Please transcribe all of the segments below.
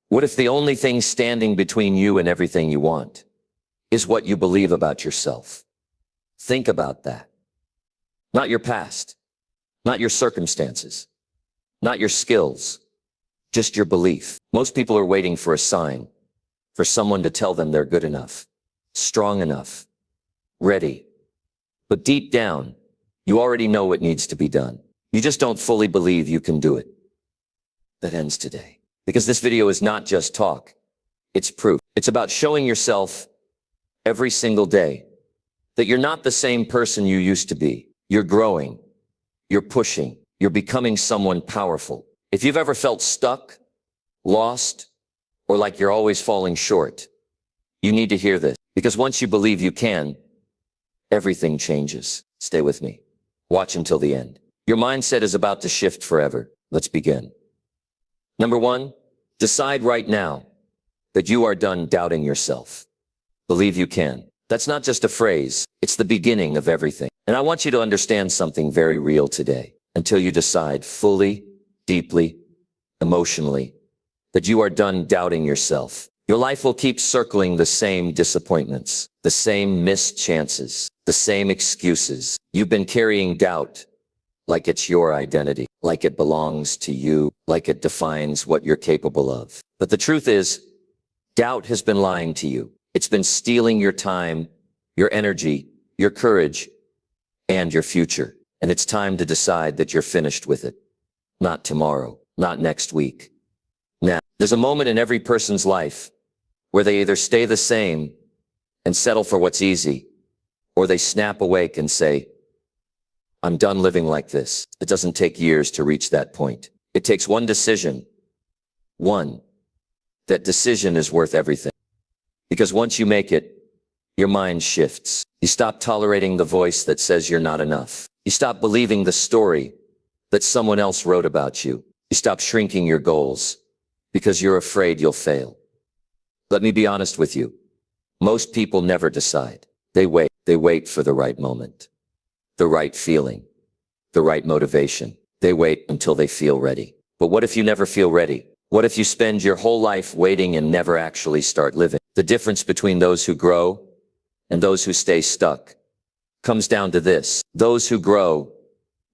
What if the only thing standing between you and everything you want is what you believe about yourself? Think about that. Not your past, not your circumstances, not your skills, just your belief. Most people are waiting for a sign, for someone to tell them they're good enough, strong enough, ready. But deep down, you already know what needs to be done. You just don't fully believe you can do it. That ends today. Because this video is not just talk, it's proof. It's about showing yourself every single day that you're not the same person you used to be. You're growing, you're pushing, you're becoming someone powerful. If you've ever felt stuck, lost, or like you're always falling short, you need to hear this. Because once you believe you can, everything changes. Stay with me. Watch until the end. Your mindset is about to shift forever. Let's begin. Number one, decide right now that you are done doubting yourself. Believe you can. That's not just a phrase. It's the beginning of everything. And I want you to understand something very real today until you decide fully, deeply, emotionally, that you are done doubting yourself. Your life will keep circling the same disappointments, the same missed chances, the same excuses. You've been carrying doubt like it's your identity, like it belongs to you, like it defines what you're capable of. But the truth is, doubt has been lying to you. It's been stealing your time, your energy, your courage, and your future. And it's time to decide that you're finished with it. Not tomorrow, not next week. Now, there's a moment in every person's life where they either stay the same and settle for what's easy, or they snap awake and say, I'm done living like this. It doesn't take years to reach that point. It takes one decision. One. That decision is worth everything. Because once you make it, your mind shifts. You stop tolerating the voice that says you're not enough. You stop believing the story that someone else wrote about you. You stop shrinking your goals because you're afraid you'll fail. Let me be honest with you. Most people never decide. They wait. They wait for the right moment, the right feeling, the right motivation. They wait until they feel ready. But what if you never feel ready? What if you spend your whole life waiting and never actually start living? The difference between those who grow and those who stay stuck comes down to this. Those who grow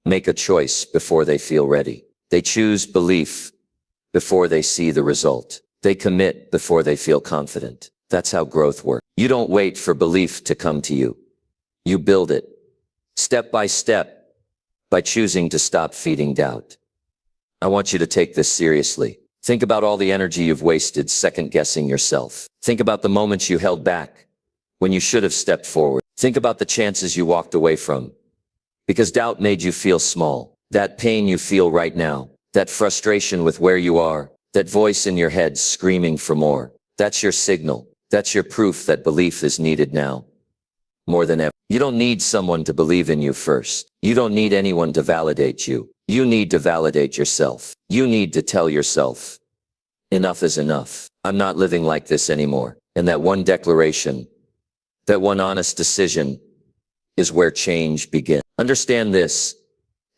make a choice before they feel ready. They choose belief before they see the result. They commit before they feel confident. That's how growth works. You don't wait for belief to come to you. You build it, step by step, by choosing to stop feeding doubt. I want you to take this seriously. Think about all the energy you've wasted second-guessing yourself. Think about the moments you held back when you should have stepped forward. Think about the chances you walked away from because doubt made you feel small. That pain you feel right now, that frustration with where you are, that voice in your head screaming for more. That's your signal. That's your proof that belief is needed now more than ever. You don't need someone to believe in you first. You don't need anyone to validate you. You need to validate yourself. You need to tell yourself, enough is enough. I'm not living like this anymore. And that one declaration, that one honest decision is where change begins. Understand this.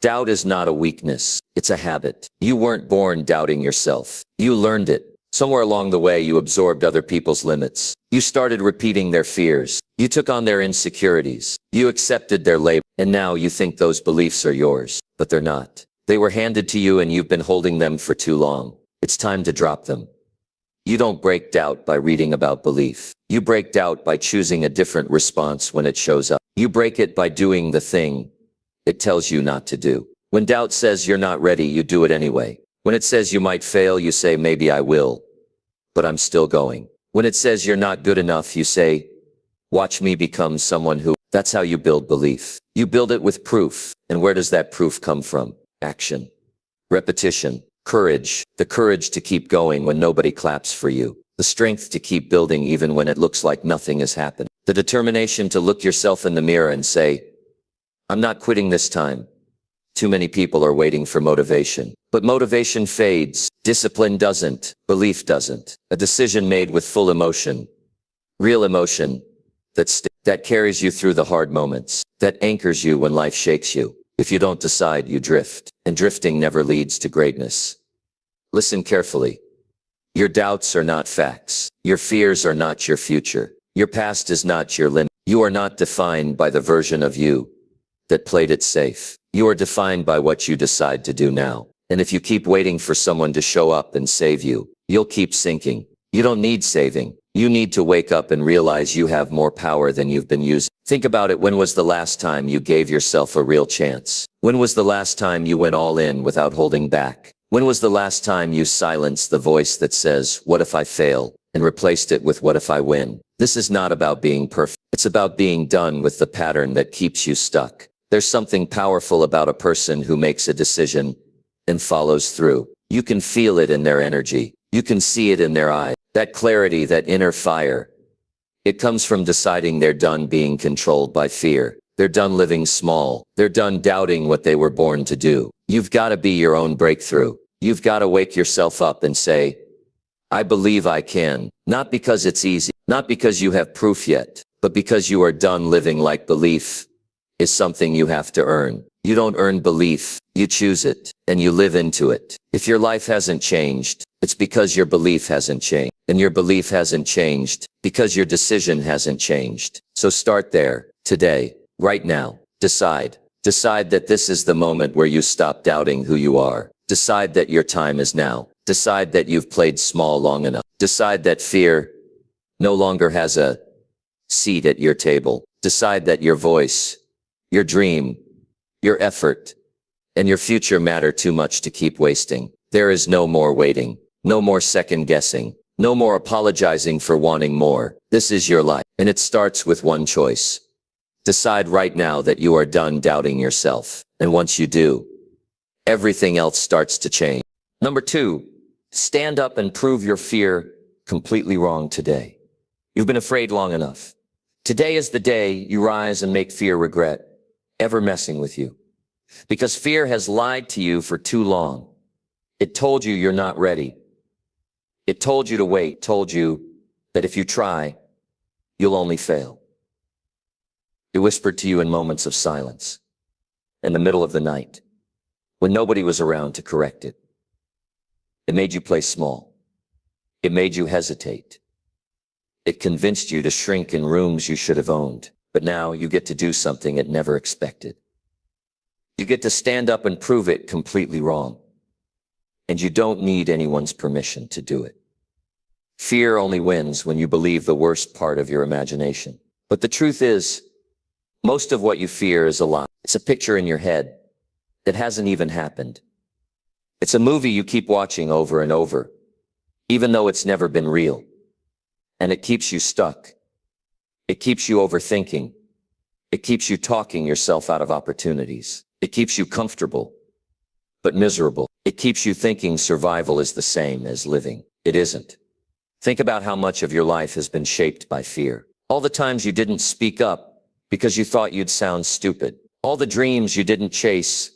Doubt is not a weakness. It's a habit. You weren't born doubting yourself. You learned it. Somewhere along the way, you absorbed other people's limits. You started repeating their fears. You took on their insecurities. You accepted their label. And now you think those beliefs are yours, but they're not. They were handed to you and you've been holding them for too long. It's time to drop them. You don't break doubt by reading about belief. You break doubt by choosing a different response when it shows up. You break it by doing the thing it tells you not to do. When doubt says you're not ready, you do it anyway. When it says you might fail, you say, maybe I will, but I'm still going. When it says you're not good enough, you say, watch me become someone who. That's how you build belief. You build it with proof. And where does that proof come from? Action, repetition, courage, the courage to keep going when nobody claps for you, the strength to keep building even when it looks like nothing has happened, the determination to look yourself in the mirror and say, I'm not quitting this time. Too many people are waiting for motivation. But motivation fades. Discipline doesn't. Belief doesn't. A decision made with full emotion. Real emotion. That carries you through the hard moments. That anchors you when life shakes you. If you don't decide, you drift. And drifting never leads to greatness. Listen carefully. Your doubts are not facts. Your fears are not your future. Your past is not your limit. You are not defined by the version of you that played it safe. You are defined by what you decide to do now. And if you keep waiting for someone to show up and save you, you'll keep sinking. You don't need saving. You need to wake up and realize you have more power than you've been using. Think about it. When was the last time you gave yourself a real chance? When was the last time you went all in without holding back? When was the last time you silenced the voice that says, "What if I fail?" and replaced it with, "What if I win?" This is not about being perfect. It's about being done with the pattern that keeps you stuck. There's something powerful about a person who makes a decision and follows through. You can feel it in their energy. You can see it in their eyes. That clarity, that inner fire. It comes from deciding they're done being controlled by fear. They're done living small. They're done doubting what they were born to do. You've got to be your own breakthrough. You've got to wake yourself up and say, "I believe I can." Not because it's easy, not because you have proof yet, but because you are done living like belief is something you have to earn. You don't earn belief, you choose it, and you live into it. If your life hasn't changed, it's because your belief hasn't changed. And your belief hasn't changed because your decision hasn't changed. So start there, today, right now. Decide. Decide that this is the moment where you stop doubting who you are. Decide that your time is now. Decide that you've played small long enough. Decide that fear no longer has a seat at your table. Decide that your voice, your dream, your effort, and your future matter too much to keep wasting. There is no more waiting, no more second guessing, no more apologizing for wanting more. This is your life, and it starts with one choice. Decide right now that you are done doubting yourself, and once you do, everything else starts to change. Number 2, stand up and prove your fear completely wrong today. You've been afraid long enough. Today is the day you rise and make fear regret ever messing with you. Because fear has lied to you for too long. It told you you're not ready. It told you to wait, told you that if you try, you'll only fail. It whispered to you in moments of silence, in the middle of the night, when nobody was around to correct it. It made you play small. It made you hesitate. It convinced you to shrink in rooms you should have owned. But now you get to do something it never expected. You get to stand up and prove it completely wrong. And you don't need anyone's permission to do it. Fear only wins when you believe the worst part of your imagination. But the truth is, most of what you fear is a lie. It's a picture in your head that hasn't even happened. It's a movie you keep watching over and over, even though it's never been real. And it keeps you stuck. It keeps you overthinking. It keeps you talking yourself out of opportunities. It keeps you comfortable, but miserable. It keeps you thinking survival is the same as living. It isn't. Think about how much of your life has been shaped by fear. All the times you didn't speak up because you thought you'd sound stupid. All the dreams you didn't chase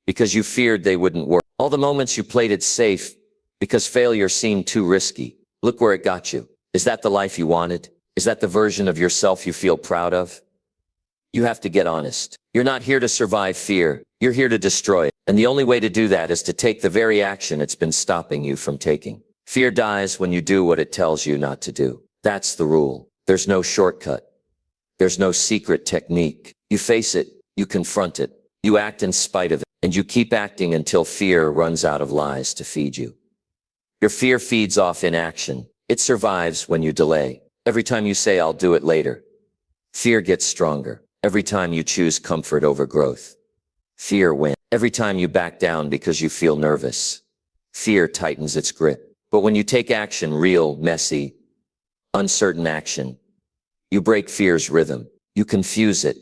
because you feared they wouldn't work. All the moments you played it safe because failure seemed too risky. Look where it got you. Is that the life you wanted? Is that the version of yourself you feel proud of? You have to get honest. You're not here to survive fear. You're here to destroy it. And the only way to do that is to take the very action it's been stopping you from taking. Fear dies when you do what it tells you not to do. That's the rule. There's no shortcut. There's no secret technique. You face it. You confront it. You act in spite of it. And you keep acting until fear runs out of lies to feed you. Your fear feeds off inaction. It survives when you delay. Every time you say, "I'll do it later," fear gets stronger. Every time you choose comfort over growth, fear wins. Every time you back down because you feel nervous, fear tightens its grip. But when you take action, real, messy, uncertain action, you break fear's rhythm. You confuse it.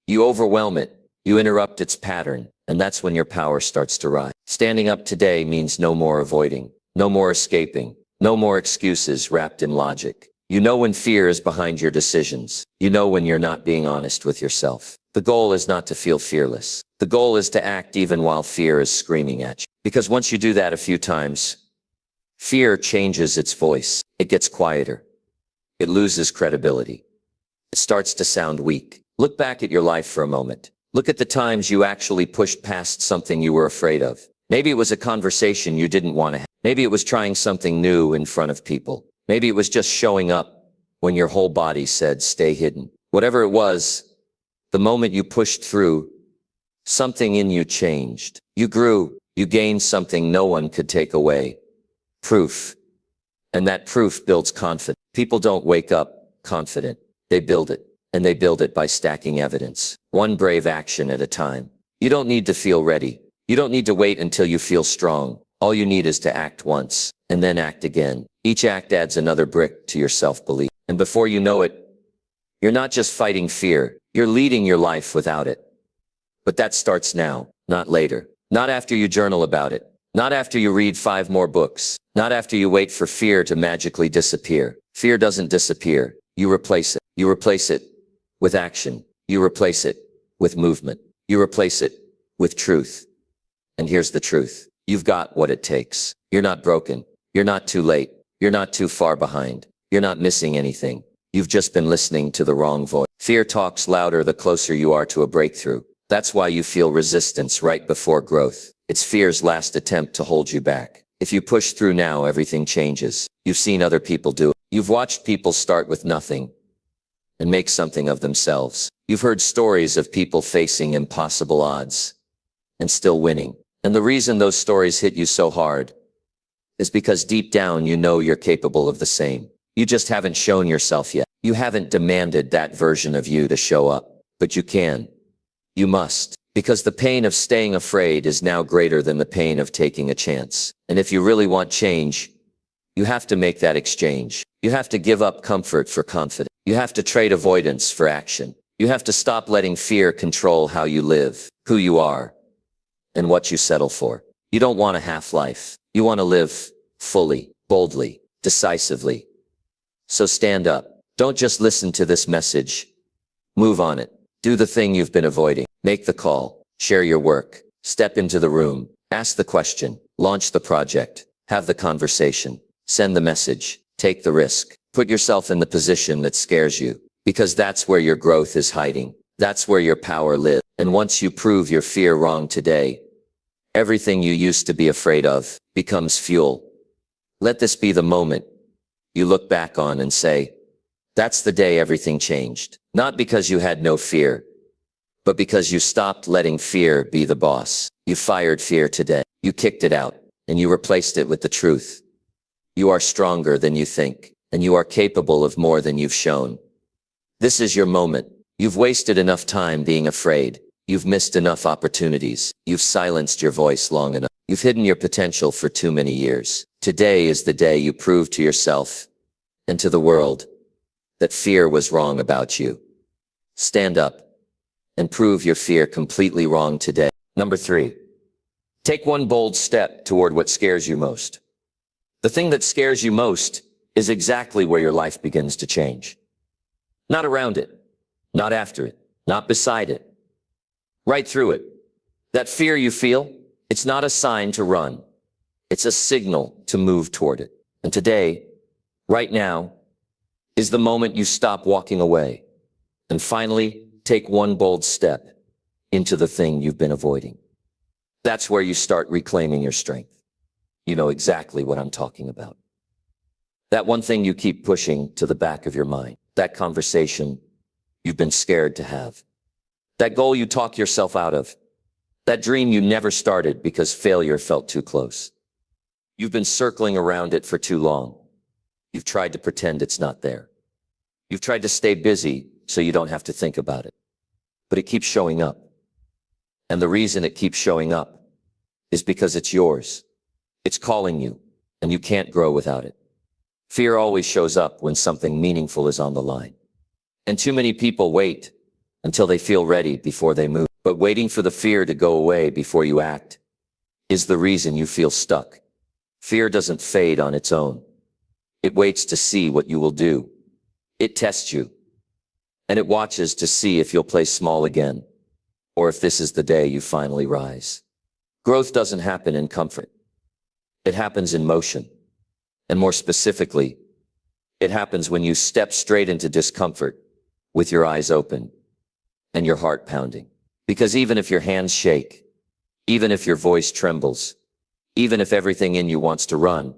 You overwhelm it. You interrupt its pattern. And that's when your power starts to rise. Standing up today means no more avoiding, no more escaping, no more excuses wrapped in logic. You know when fear is behind your decisions. You know when you're not being honest with yourself. The goal is not to feel fearless. The goal is to act even while fear is screaming at you. Because once you do that a few times, fear changes its voice. It gets quieter. It loses credibility. It starts to sound weak. Look back at your life for a moment. Look at the times you actually pushed past something you were afraid of. Maybe it was a conversation you didn't want to have. Maybe it was trying something new in front of people. Maybe it was just showing up when your whole body said, stay hidden. Whatever it was, the moment you pushed through, something in you changed. You grew, you gained something no one could take away. Proof. And that proof builds confidence. People don't wake up confident. They build it. And they build it by stacking evidence. One brave action at a time. You don't need to feel ready. You don't need to wait until you feel strong. All you need is to act once, and then act again. Each act adds another brick to your self-belief. And before you know it, you're not just fighting fear, you're leading your life without it. But that starts now, not later. Not after you journal about it. Not after you read 5 more books. Not after you wait for fear to magically disappear. Fear doesn't disappear. You replace it. You replace it with action. You replace it with movement. You replace it with truth. And here's the truth. You've got what it takes. You're not broken. You're not too late. You're not too far behind. You're not missing anything. You've just been listening to the wrong voice. Fear talks louder the closer you are to a breakthrough. That's why you feel resistance right before growth. It's fear's last attempt to hold you back. If you push through now, everything changes. You've seen other people do it. You've watched people start with nothing and make something of themselves. You've heard stories of people facing impossible odds and still winning. And the reason those stories hit you so hard is because deep down you know you're capable of the same. You just haven't shown yourself yet. You haven't demanded that version of you to show up. But you can. You must. Because the pain of staying afraid is now greater than the pain of taking a chance. And if you really want change, you have to make that exchange. You have to give up comfort for confidence. You have to trade avoidance for action. You have to stop letting fear control how you live, who you are, and what you settle for. You don't want a half-life. You want to live fully, boldly, decisively. So stand up. Don't just listen to this message. Move on it. Do the thing you've been avoiding. Make the call. Share your work. Step into the room. Ask the question. Launch the project. Have the conversation. Send the message. Take the risk. Put yourself in the position that scares you. Because that's where your growth is hiding. That's where your power lives. And once you prove your fear wrong today, everything you used to be afraid of becomes fuel. Let this be the moment you look back on and say, that's the day everything changed. Not because you had no fear, but because you stopped letting fear be the boss. You fired fear today. You kicked it out, and you replaced it with the truth. You are stronger than you think, and you are capable of more than you've shown. This is your moment. You've wasted enough time being afraid. You've missed enough opportunities. You've silenced your voice long enough. You've hidden your potential for too many years. Today is the day you prove to yourself and to the world that fear was wrong about you. Stand up and prove your fear completely wrong today. Number 3, take one bold step toward what scares you most. The thing that scares you most is exactly where your life begins to change. Not around it, not after it, not beside it, right through it. That fear you feel, it's not a sign to run. It's a signal to move toward it. And today, right now, is the moment you stop walking away and finally take one bold step into the thing you've been avoiding. That's where you start reclaiming your strength. You know exactly what I'm talking about. That one thing you keep pushing to the back of your mind. That conversation you've been scared to have. That goal you talk yourself out of. That dream you never started because failure felt too close. You've been circling around it for too long. You've tried to pretend it's not there. You've tried to stay busy so you don't have to think about it. But it keeps showing up. And the reason it keeps showing up is because it's yours. It's calling you, and you can't grow without it. Fear always shows up when something meaningful is on the line. And too many people wait until they feel ready before they move. But waiting for the fear to go away before you act is the reason you feel stuck. Fear doesn't fade on its own. It waits to see what you will do. It tests you. And it watches to see if you'll play small again, or if this is the day you finally rise. Growth doesn't happen in comfort. It happens in motion. And more specifically, it happens when you step straight into discomfort with your eyes open and your heart pounding. Because even if your hands shake, even if your voice trembles, Even if everything in you wants to run,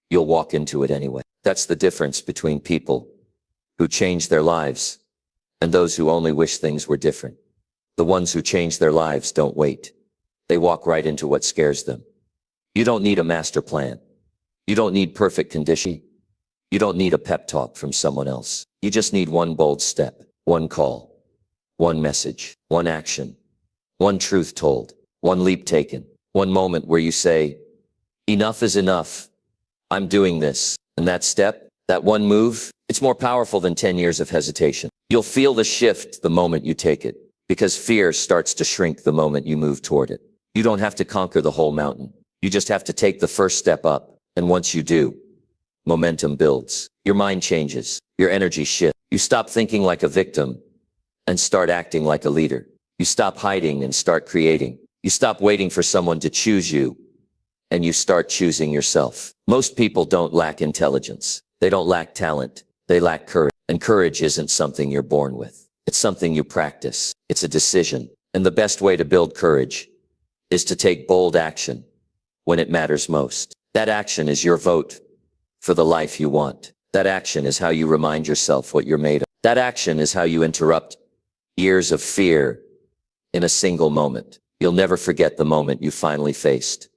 you'll walk into it anyway. That's the difference between people who change their lives and those who only wish things were different. The ones who change their lives don't wait. They walk right into what scares them. You don't need a master plan. You don't need perfect condition. You don't need a pep talk from someone else. You just need one bold step, one call, one message, one action, one truth told, one leap taken, one moment where you say, enough is enough. I'm doing this. And that step, that one move, it's more powerful than 10 years of hesitation. You'll feel the shift the moment you take it, because fear starts to shrink the moment you move toward it. You don't have to conquer the whole mountain. You just have to take the first step up. And once you do, momentum builds. Your mind changes. Your energy shifts. You stop thinking like a victim and start acting like a leader. You stop hiding and start creating. You stop waiting for someone to choose you and you start choosing yourself. Most people don't lack intelligence. They don't lack talent. They lack courage. And courage isn't something you're born with. It's something you practice. It's a decision. And the best way to build courage is to take bold action when it matters most. That action is your vote for the life you want. That action is how you remind yourself what you're made of. That action is how you interrupt years of fear in a single moment. You'll never forget the moment you finally faced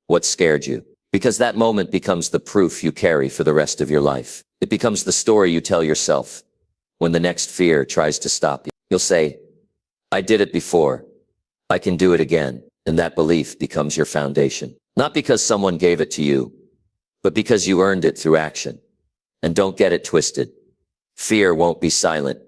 what scared you, because that moment becomes the proof you carry for the rest of your life. It becomes the story you tell yourself when the next fear tries to stop you. You'll say, I did it before. I can do it again. And that belief becomes your foundation. Not because someone gave it to you, but because you earned it through action. And don't get it twisted. Fear won't be silent.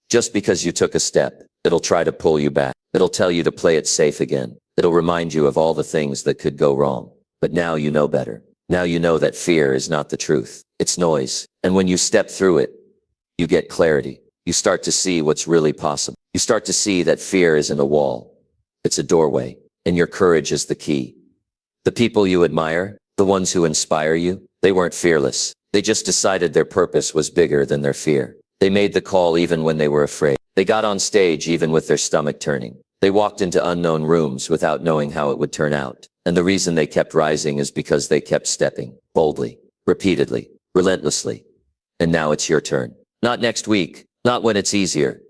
Just because you took a step, it'll try to pull you back. It'll tell you to play it safe again. It'll remind you of all the things that could go wrong. But now you know better. Now you know that fear is not the truth. It's noise. And when you step through it, you get clarity. You start to see what's really possible. You start to see that fear isn't a wall. It's a doorway. And your courage is the key. The people you admire, the ones who inspire you, they weren't fearless. They just decided their purpose was bigger than their fear. They made the call even when they were afraid. They got on stage even with their stomach turning. They walked into unknown rooms without knowing how it would turn out. And the reason they kept rising is because they kept stepping boldly, repeatedly, relentlessly. And now it's your turn. Not next week, not when it's easier.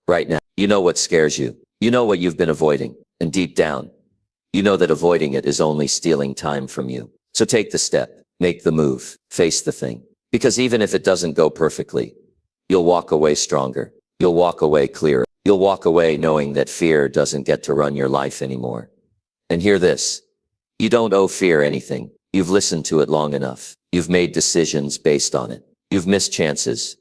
Right now, you know what scares you. You know what you've been avoiding. And deep down, you know that avoiding it is only stealing time from you. So take the step, make the move, face the thing. Because even if it doesn't go perfectly, you'll walk away stronger. You'll walk away clearer. You'll walk away knowing that fear doesn't get to run your life anymore. And hear this. You don't owe fear anything. You've listened to it long enough. You've made decisions based on it. You've missed chances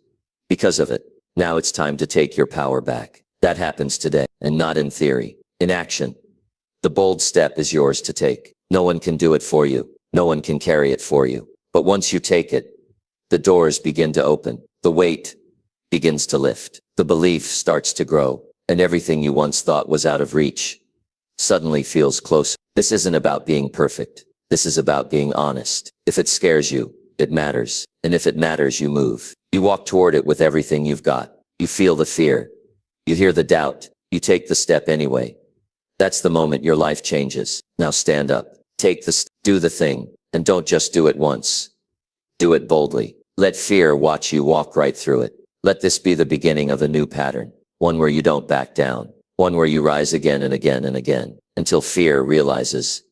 because of it. Now it's time to take your power back. That happens today, and not in theory. In action. The bold step is yours to take. No one can do it for you. No one can carry it for you. But once you take it, the doors begin to open. The weight begins to lift. The belief starts to grow. And everything you once thought was out of reach suddenly feels close. This isn't about being perfect. This is about being honest. If it scares you, it matters. And if it matters, you move. You walk toward it with everything you've got. You feel the fear. You hear the doubt. You take the step anyway. That's the moment your life changes. Now stand up. Do the thing. And don't just do it once. Do it boldly. Let fear watch you walk right through it. Let this be the beginning of a new pattern. One where you don't back down. One where you rise again and again and again. Until fear realizes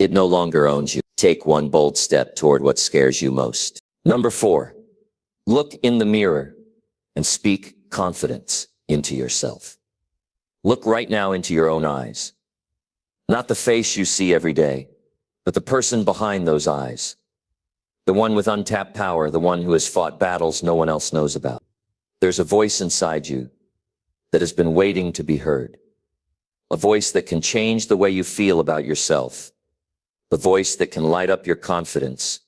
it no longer owns you. Take one bold step toward what scares you most. Number 4. Look in the mirror and speak confidence into yourself. Look right now into your own eyes. Not the face you see every day, but the person behind those eyes. The one with untapped power, the one who has fought battles no one else knows about. There's a voice inside you that has been waiting to be heard. A voice that can change the way you feel about yourself. The voice that can light up your confidence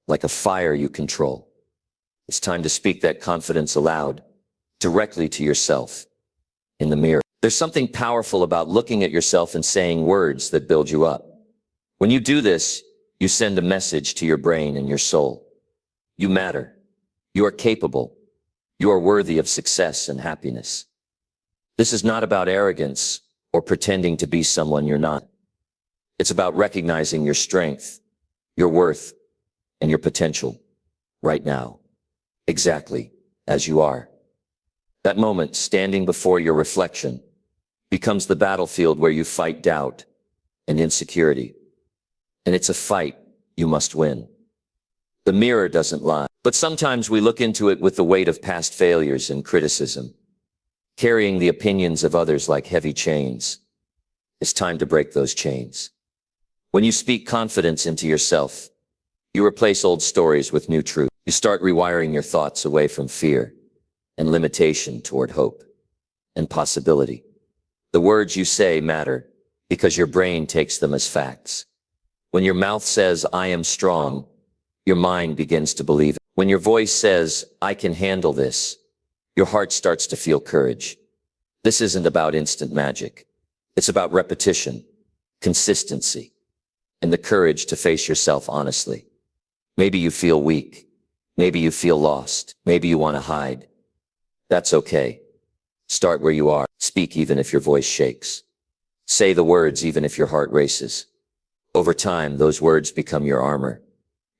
like a fire you control. It's time to speak that confidence aloud, directly to yourself, in the mirror. There's something powerful about looking at yourself and saying words that build you up. When you do this, you send a message to your brain and your soul. You matter. You are capable. You are worthy of success and happiness. This is not about arrogance or pretending to be someone you're not. It's about recognizing your strength, your worth, and your potential right now, exactly as you are. That moment, standing before your reflection, becomes the battlefield where you fight doubt and insecurity. And it's a fight you must win. The mirror doesn't lie, but sometimes we look into it with the weight of past failures and criticism, carrying the opinions of others like heavy chains. It's time to break those chains. When you speak confidence into yourself, you replace old stories with new truth. You start rewiring your thoughts away from fear and limitation toward hope and possibility. The words you say matter because your brain takes them as facts. When your mouth says, I am strong, your mind begins to believe it. When your voice says, I can handle this, your heart starts to feel courage. This isn't about instant magic. It's about repetition, consistency, and the courage to face yourself honestly. Maybe you feel weak. Maybe you feel lost. Maybe you want to hide. That's okay. Start where you are. Speak even if your voice shakes. Say the words even if your heart races. Over time, those words become your armor,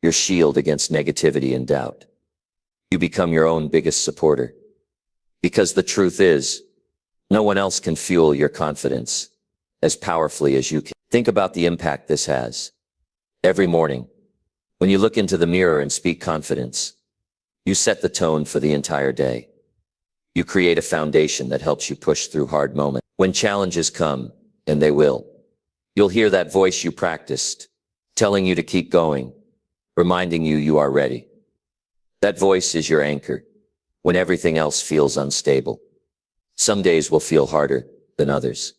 your shield against negativity and doubt. You become your own biggest supporter. Because the truth is, no one else can fuel your confidence as powerfully as you can. Think about the impact this has. Every morning, when you look into the mirror and speak confidence, you set the tone for the entire day. You create a foundation that helps you push through hard moments. When challenges come, and they will, you'll hear that voice you practiced, telling you to keep going, reminding you you are ready. That voice is your anchor when everything else feels unstable. Some days will feel harder than others.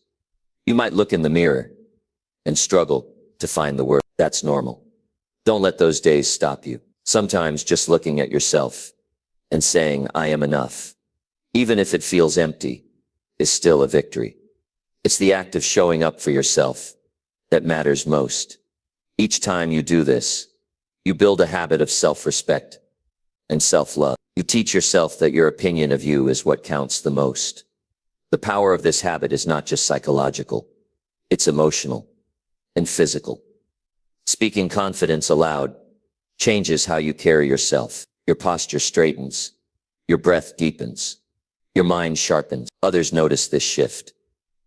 You might look in the mirror and struggle to find the word. That's normal. Don't let those days stop you. Sometimes just looking at yourself and saying, I am enough, even if it feels empty, is still a victory. It's the act of showing up for yourself that matters most. Each time you do this, you build a habit of self-respect and self-love. You teach yourself that your opinion of you is what counts the most. The power of this habit is not just psychological, it's emotional and physical. Speaking confidence aloud changes how you carry yourself. Your posture straightens, your breath deepens, your mind sharpens. Others notice this shift.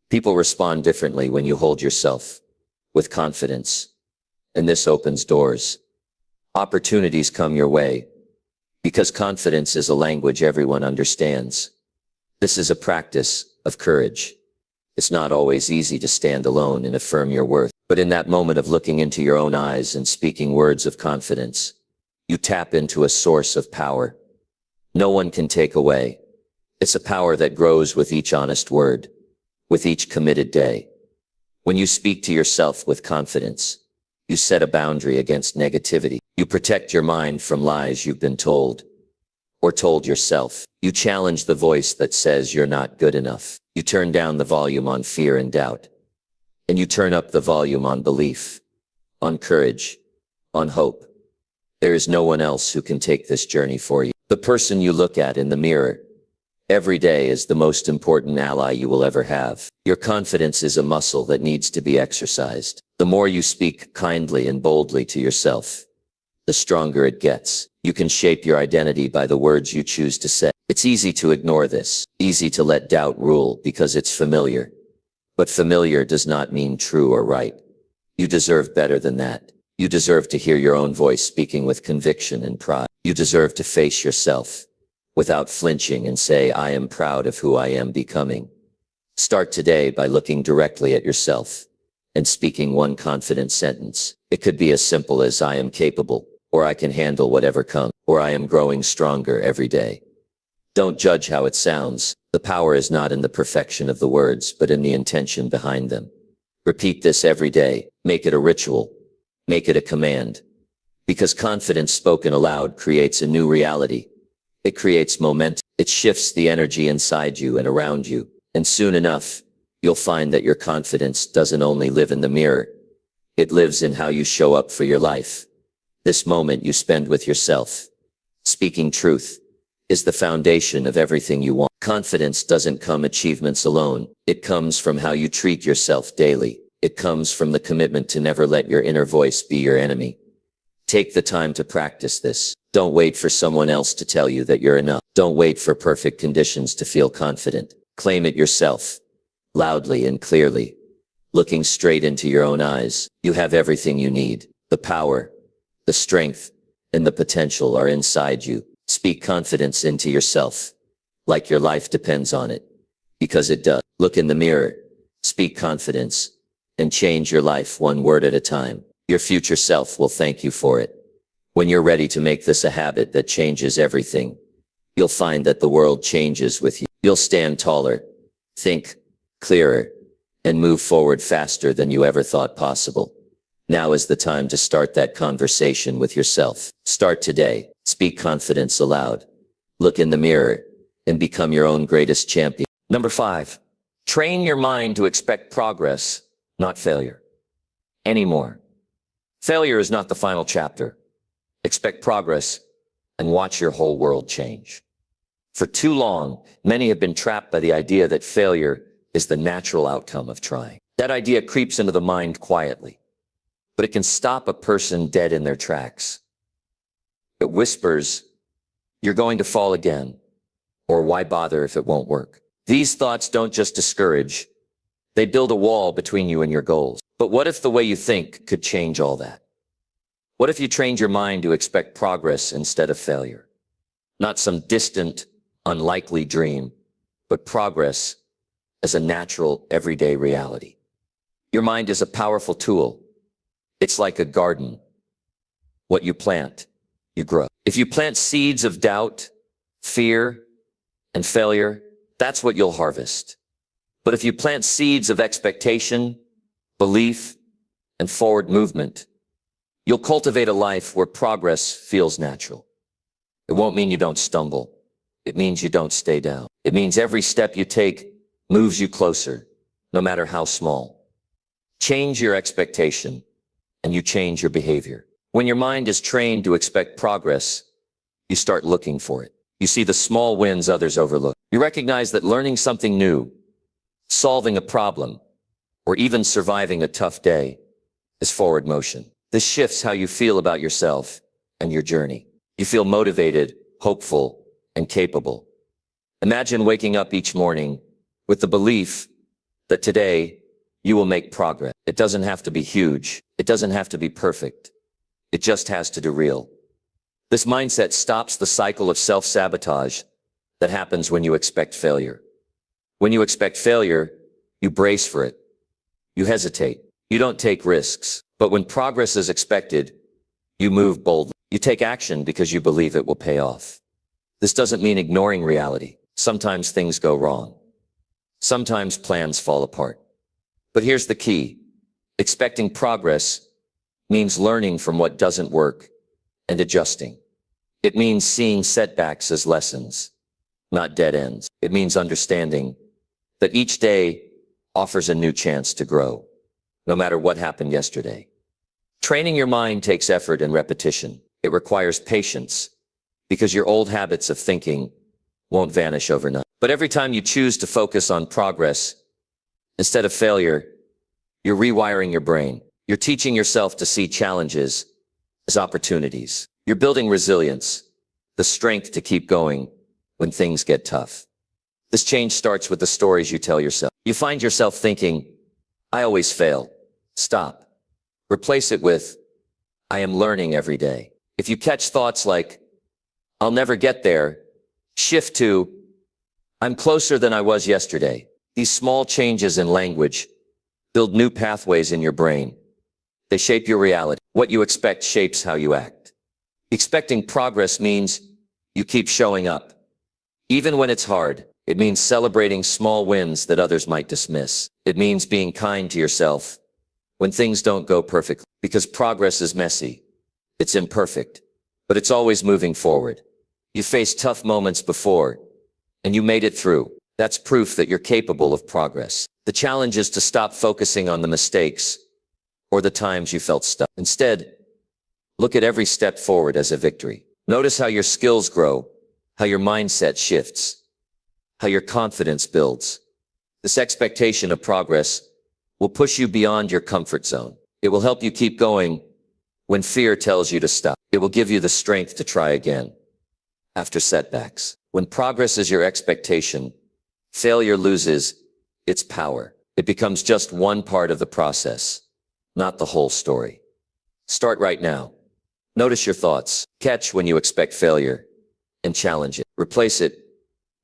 People respond differently when you hold yourself with confidence, and this opens doors. Opportunities come your way because confidence is a language everyone understands. This is a practice of courage. It's not always easy to stand alone and affirm your worth, but in that moment of looking into your own eyes and speaking words of confidence, you tap into a source of power no one can take away. It's a power that grows with each honest word, with each committed day. When you speak to yourself with confidence, you set a boundary against negativity. You protect your mind from lies you've been told or told yourself. You challenge the voice that says you're not good enough. You turn down the volume on fear and doubt, and you turn up the volume on belief, on courage, on hope. There is no one else who can take this journey for you. The person you look at in the mirror every day is the most important ally you will ever have. Your confidence is a muscle that needs to be exercised. The more you speak kindly and boldly to yourself, the stronger it gets. You can shape your identity by the words you choose to say. It's easy to ignore this, easy to let doubt rule because it's familiar. But familiar does not mean true or right. You deserve better than that. You deserve to hear your own voice speaking with conviction and pride. You deserve to face yourself without flinching and say, I am proud of who I am becoming. Start today by looking directly at yourself and speaking one confident sentence. It could be as simple as I am capable, or I can handle whatever comes, or I am growing stronger every day. Don't judge how it sounds. The power is not in the perfection of the words, but in the intention behind them. Repeat this every day. Make it a ritual. Make it a command. Because confidence spoken aloud creates a new reality. It creates momentum. It shifts the energy inside you and around you. And soon enough, you'll find that your confidence doesn't only live in the mirror. It lives in how you show up for your life. This moment you spend with yourself, speaking truth, is the foundation of everything you want. Confidence doesn't come achievements alone. It comes from how you treat yourself daily. It comes from the commitment to never let your inner voice be your enemy. Take the time to practice this. Don't wait for someone else to tell you that you're enough. Don't wait for perfect conditions to feel confident. Claim it yourself, loudly and clearly. Looking straight into your own eyes, you have everything you need. The power, the strength, and the potential are inside you. Speak confidence into yourself, like your life depends on it, because it does. Look in the mirror, speak confidence, and change your life one word at a time. Your future self will thank you for it. When you're ready to make this a habit that changes everything, you'll find that the world changes with you. You'll stand taller, think clearer, and move forward faster than you ever thought possible. Now is the time to start that conversation with yourself. Start today. Speak confidence aloud. Look in the mirror and become your own greatest champion. Number 5, train your mind to expect progress, not failure. Anymore. Failure is not the final chapter. Expect progress and watch your whole world change. For too long, many have been trapped by the idea that failure is the natural outcome of trying. That idea creeps into the mind quietly, but it can stop a person dead in their tracks. It whispers, "You're going to fall again," or "Why bother if it won't work?" These thoughts don't just discourage, they build a wall between you and your goals. But what if the way you think could change all that? What if you trained your mind to expect progress instead of failure? Not some distant, unlikely dream, but progress as a natural, everyday reality. Your mind is a powerful tool. It's like a garden. What you plant, you grow. If you plant seeds of doubt, fear, and failure, that's what you'll harvest. But if you plant seeds of expectation, belief, and forward movement, you'll cultivate a life where progress feels natural. It won't mean you don't stumble. It means you don't stay down. It means every step you take moves you closer, no matter how small. Change your expectation, and you change your behavior. When your mind is trained to expect progress, you start looking for it. You see the small wins others overlook. You recognize that learning something new, solving a problem, or even surviving a tough day is forward motion. This shifts how you feel about yourself and your journey. You feel motivated, hopeful, and capable. Imagine waking up each morning with the belief that today you will make progress. It doesn't have to be huge. It doesn't have to be perfect. It just has to do real. This mindset stops the cycle of self-sabotage that happens when you expect failure. When you expect failure, you brace for it. You hesitate. You don't take risks. But when progress is expected, you move boldly. You take action because you believe it will pay off. This doesn't mean ignoring reality. Sometimes things go wrong. Sometimes plans fall apart. But here's the key. Expecting progress means learning from what doesn't work and adjusting. It means seeing setbacks as lessons, not dead ends. It means understanding that each day offers a new chance to grow, no matter what happened yesterday. Training your mind takes effort and repetition. It requires patience because your old habits of thinking won't vanish overnight. But every time you choose to focus on progress instead of failure, you're rewiring your brain. You're teaching yourself to see challenges as opportunities. You're building resilience, the strength to keep going when things get tough. This change starts with the stories you tell yourself. You find yourself thinking, "I always fail." Stop. Replace it with, "I am learning every day." If you catch thoughts like, "I'll never get there," shift to, "I'm closer than I was yesterday." These small changes in language build new pathways in your brain. They shape your reality. What you expect shapes how you act. Expecting progress means you keep showing up. Even when it's hard, it means celebrating small wins that others might dismiss. It means being kind to yourself when things don't go perfectly, because progress is messy. It's imperfect, but it's always moving forward. You faced tough moments before, and you made it through. That's proof that you're capable of progress. The challenge is to stop focusing on the mistakes or the times you felt stuck. Instead, look at every step forward as a victory. Notice how your skills grow, how your mindset shifts, how your confidence builds. This expectation of progress will push you beyond your comfort zone. It will help you keep going when fear tells you to stop. It will give you the strength to try again after setbacks. When progress is your expectation, failure loses its power. It becomes just one part of the process, not the whole story. Start right now. Notice your thoughts. Catch when you expect failure and challenge it. Replace it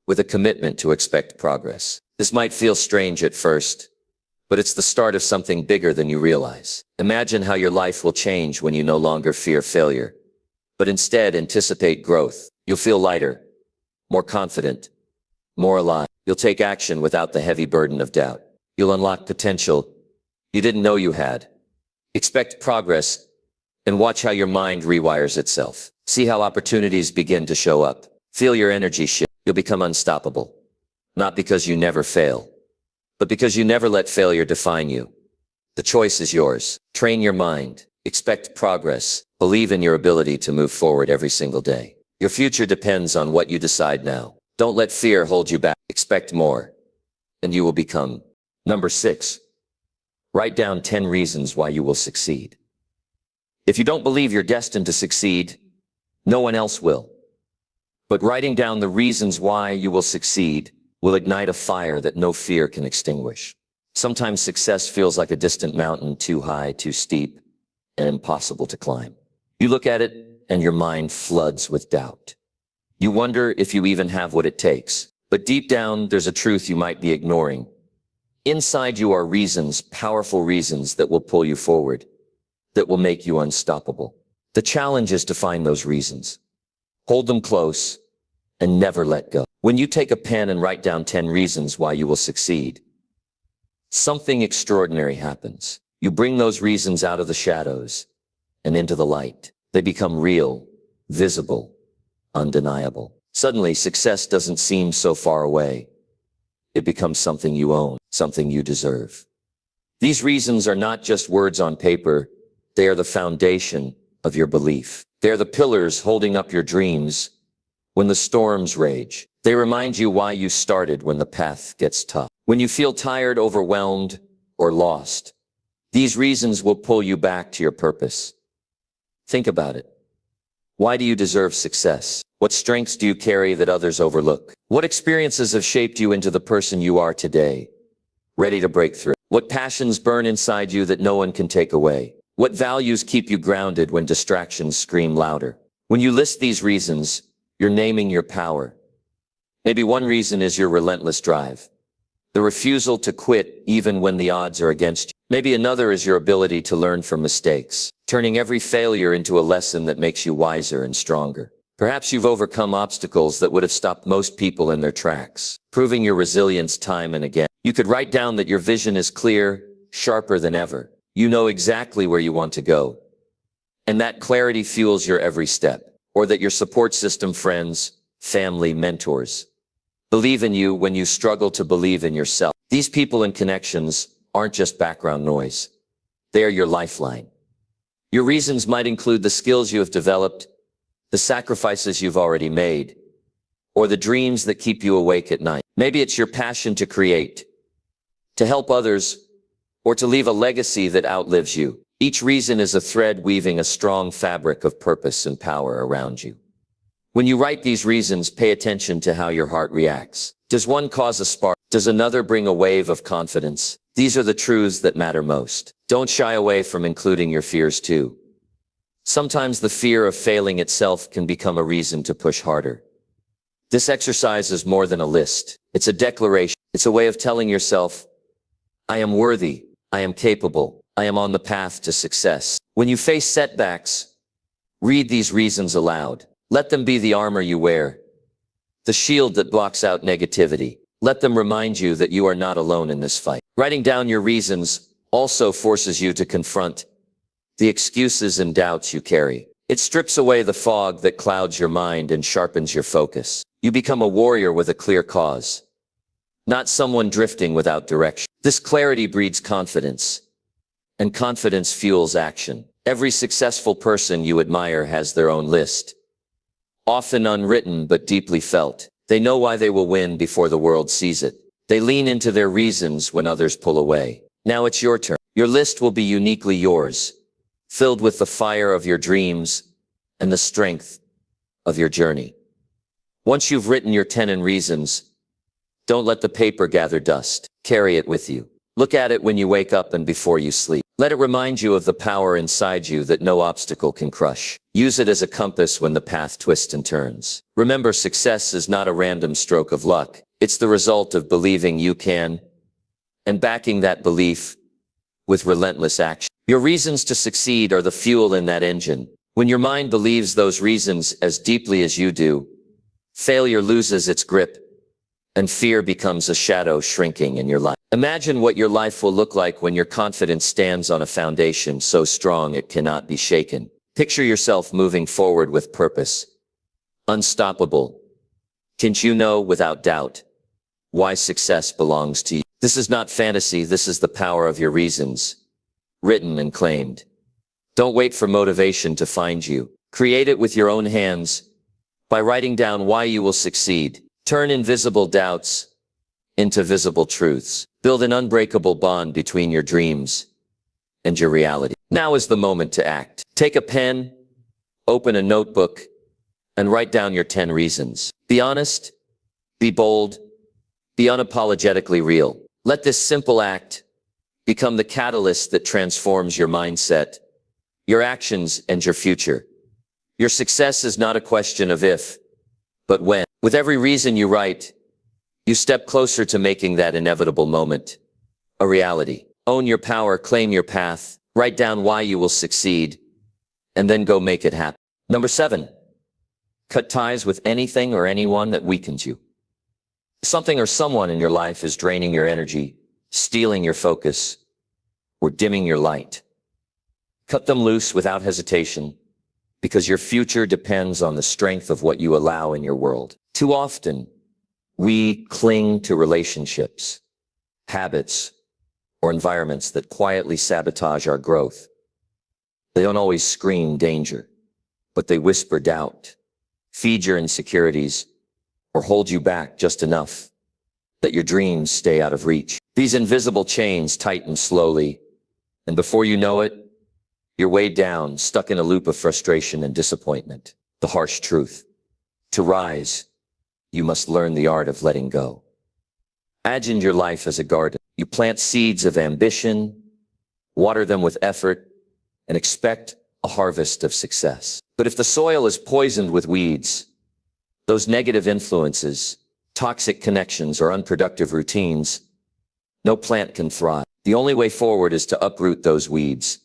with a commitment to expect progress. This might feel strange at first, but it's the start of something bigger than you realize. Imagine how your life will change when you no longer fear failure, but instead anticipate growth. You'll feel lighter, more confident, more alive. You'll take action without the heavy burden of doubt. You'll unlock potential you didn't know you had. Expect progress and watch how your mind rewires itself. See how opportunities begin to show up. Feel your energy shift. You'll become unstoppable, not because you never fail, but because you never let failure define you. The choice is yours. Train your mind. Expect progress. Believe in your ability to move forward every single day. Your future depends on what you decide now. Don't let fear hold you back. Expect more, and you will become. Number 6. Write down 10 reasons why you will succeed. If you don't believe you're destined to succeed, no one else will. But writing down the reasons why you will succeed will ignite a fire that no fear can extinguish. Sometimes success feels like a distant mountain, too high, too steep, and impossible to climb. You look at it and your mind floods with doubt. You wonder if you even have what it takes. But deep down, there's a truth you might be ignoring. Inside you are reasons, powerful reasons that will pull you forward, that will make you unstoppable. The challenge is to find those reasons. Hold them close and never let go. When you take a pen and write down 10 reasons why you will succeed, something extraordinary happens. You bring those reasons out of the shadows and into the light. They become real, visible, undeniable. Suddenly, success doesn't seem so far away. It becomes something you own, something you deserve. These reasons are not just words on paper. They are the foundation of your belief. They are the pillars holding up your dreams when the storms rage. They remind you why you started when the path gets tough. When you feel tired, overwhelmed, or lost, these reasons will pull you back to your purpose. Think about it. Why do you deserve success? What strengths do you carry that others overlook? What experiences have shaped you into the person you are today, ready to break through? What passions burn inside you that no one can take away? What values keep you grounded when distractions scream louder? When you list these reasons, you're naming your power. Maybe one reason is your relentless drive, the refusal to quit even when the odds are against you. Maybe another is your ability to learn from mistakes, turning every failure into a lesson that makes you wiser and stronger. Perhaps you've overcome obstacles that would have stopped most people in their tracks, proving your resilience time and again. You could write down that your vision is clear, sharper than ever. You know exactly where you want to go, and that clarity fuels your every step. Or that your support system, friends, family, mentors, believe in you when you struggle to believe in yourself. These people and connections aren't just background noise. They are your lifeline. Your reasons might include the skills you have developed, the sacrifices you've already made, or the dreams that keep you awake at night. Maybe it's your passion to create, to help others, or to leave a legacy that outlives you. Each reason is a thread weaving a strong fabric of purpose and power around you. When you write these reasons, pay attention to how your heart reacts. Does one cause a spark? Does another bring a wave of confidence? These are the truths that matter most. Don't shy away from including your fears too. Sometimes the fear of failing itself can become a reason to push harder. This exercise is more than a list. It's a declaration. It's a way of telling yourself, I am worthy. I am capable. I am on the path to success. When you face setbacks, read these reasons aloud. Let them be the armor you wear, the shield that blocks out negativity. Let them remind you that you are not alone in this fight. Writing down your reasons also forces you to confront the excuses and doubts you carry. It strips away the fog that clouds your mind and sharpens your focus. You become a warrior with a clear cause, not someone drifting without direction. This clarity breeds confidence, and confidence fuels action. Every successful person you admire has their own list, often unwritten but deeply felt. They know why they will win before the world sees it. They lean into their reasons when others pull away. Now it's your turn. Your list will be uniquely yours, filled with the fire of your dreams and the strength of your journey. Once you've written your 10 reasons, don't let the paper gather dust. Carry it with you. Look at it when you wake up and before you sleep. Let it remind you of the power inside you that no obstacle can crush. Use it as a compass when the path twists and turns. Remember, success is not a random stroke of luck. It's the result of believing you can and backing that belief with relentless action. Your reasons to succeed are the fuel in that engine. When your mind believes those reasons as deeply as you do, failure loses its grip and fear becomes a shadow shrinking in your life. Imagine what your life will look like when your confidence stands on a foundation so strong it cannot be shaken. Picture yourself moving forward with purpose, unstoppable. Can't you know without doubt why success belongs to you? This is not fantasy, this is the power of your reasons, written and claimed. Don't wait for motivation to find you. Create it with your own hands by writing down why you will succeed. Turn invisible doubts into visible truths. Build an unbreakable bond between your dreams and your reality. Now is the moment to act. Take a pen, open a notebook, and write down your 10 reasons. Be honest, be bold, be unapologetically real. Let this simple act become the catalyst that transforms your mindset, your actions, and your future. Your success is not a question of if, but when. With every reason you write, you step closer to making that inevitable moment a reality. Own your power, claim your path, write down why you will succeed, and then go make it happen. Number 7, cut ties with anything or anyone that weakens you. Something or someone in your life is draining your energy, stealing your focus, or dimming your light. Cut them loose without hesitation, because your future depends on the strength of what you allow in your world. Too often, we cling to relationships, habits, or environments that quietly sabotage our growth. They don't always scream danger, but they whisper doubt, feed your insecurities, or hold you back just enough that your dreams stay out of reach. These invisible chains tighten slowly, and before you know it, you're weighed down, stuck in a loop of frustration and disappointment. The harsh truth: to rise, you must learn the art of letting go. Imagine your life as a garden. You plant seeds of ambition, water them with effort, and expect a harvest of success. But if the soil is poisoned with weeds, those negative influences, toxic connections, or unproductive routines, no plant can thrive. The only way forward is to uproot those weeds,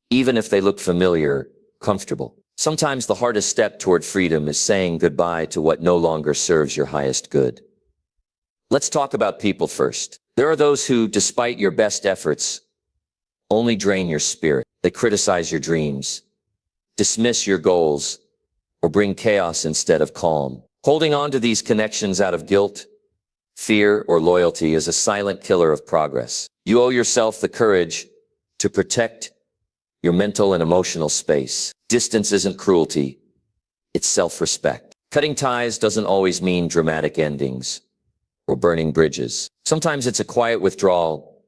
even if they look familiar, comfortable. Sometimes the hardest step toward freedom is saying goodbye to what no longer serves your highest good. Let's talk about people first. There are those who, despite your best efforts, only drain your spirit. They criticize your dreams, dismiss your goals, or bring chaos instead of calm. Holding on to these connections out of guilt, fear, or loyalty is a silent killer of progress. You owe yourself the courage to protect your mental and emotional space. Distance isn't cruelty, it's self-respect. Cutting ties doesn't always mean dramatic endings or burning bridges. Sometimes it's a quiet withdrawal,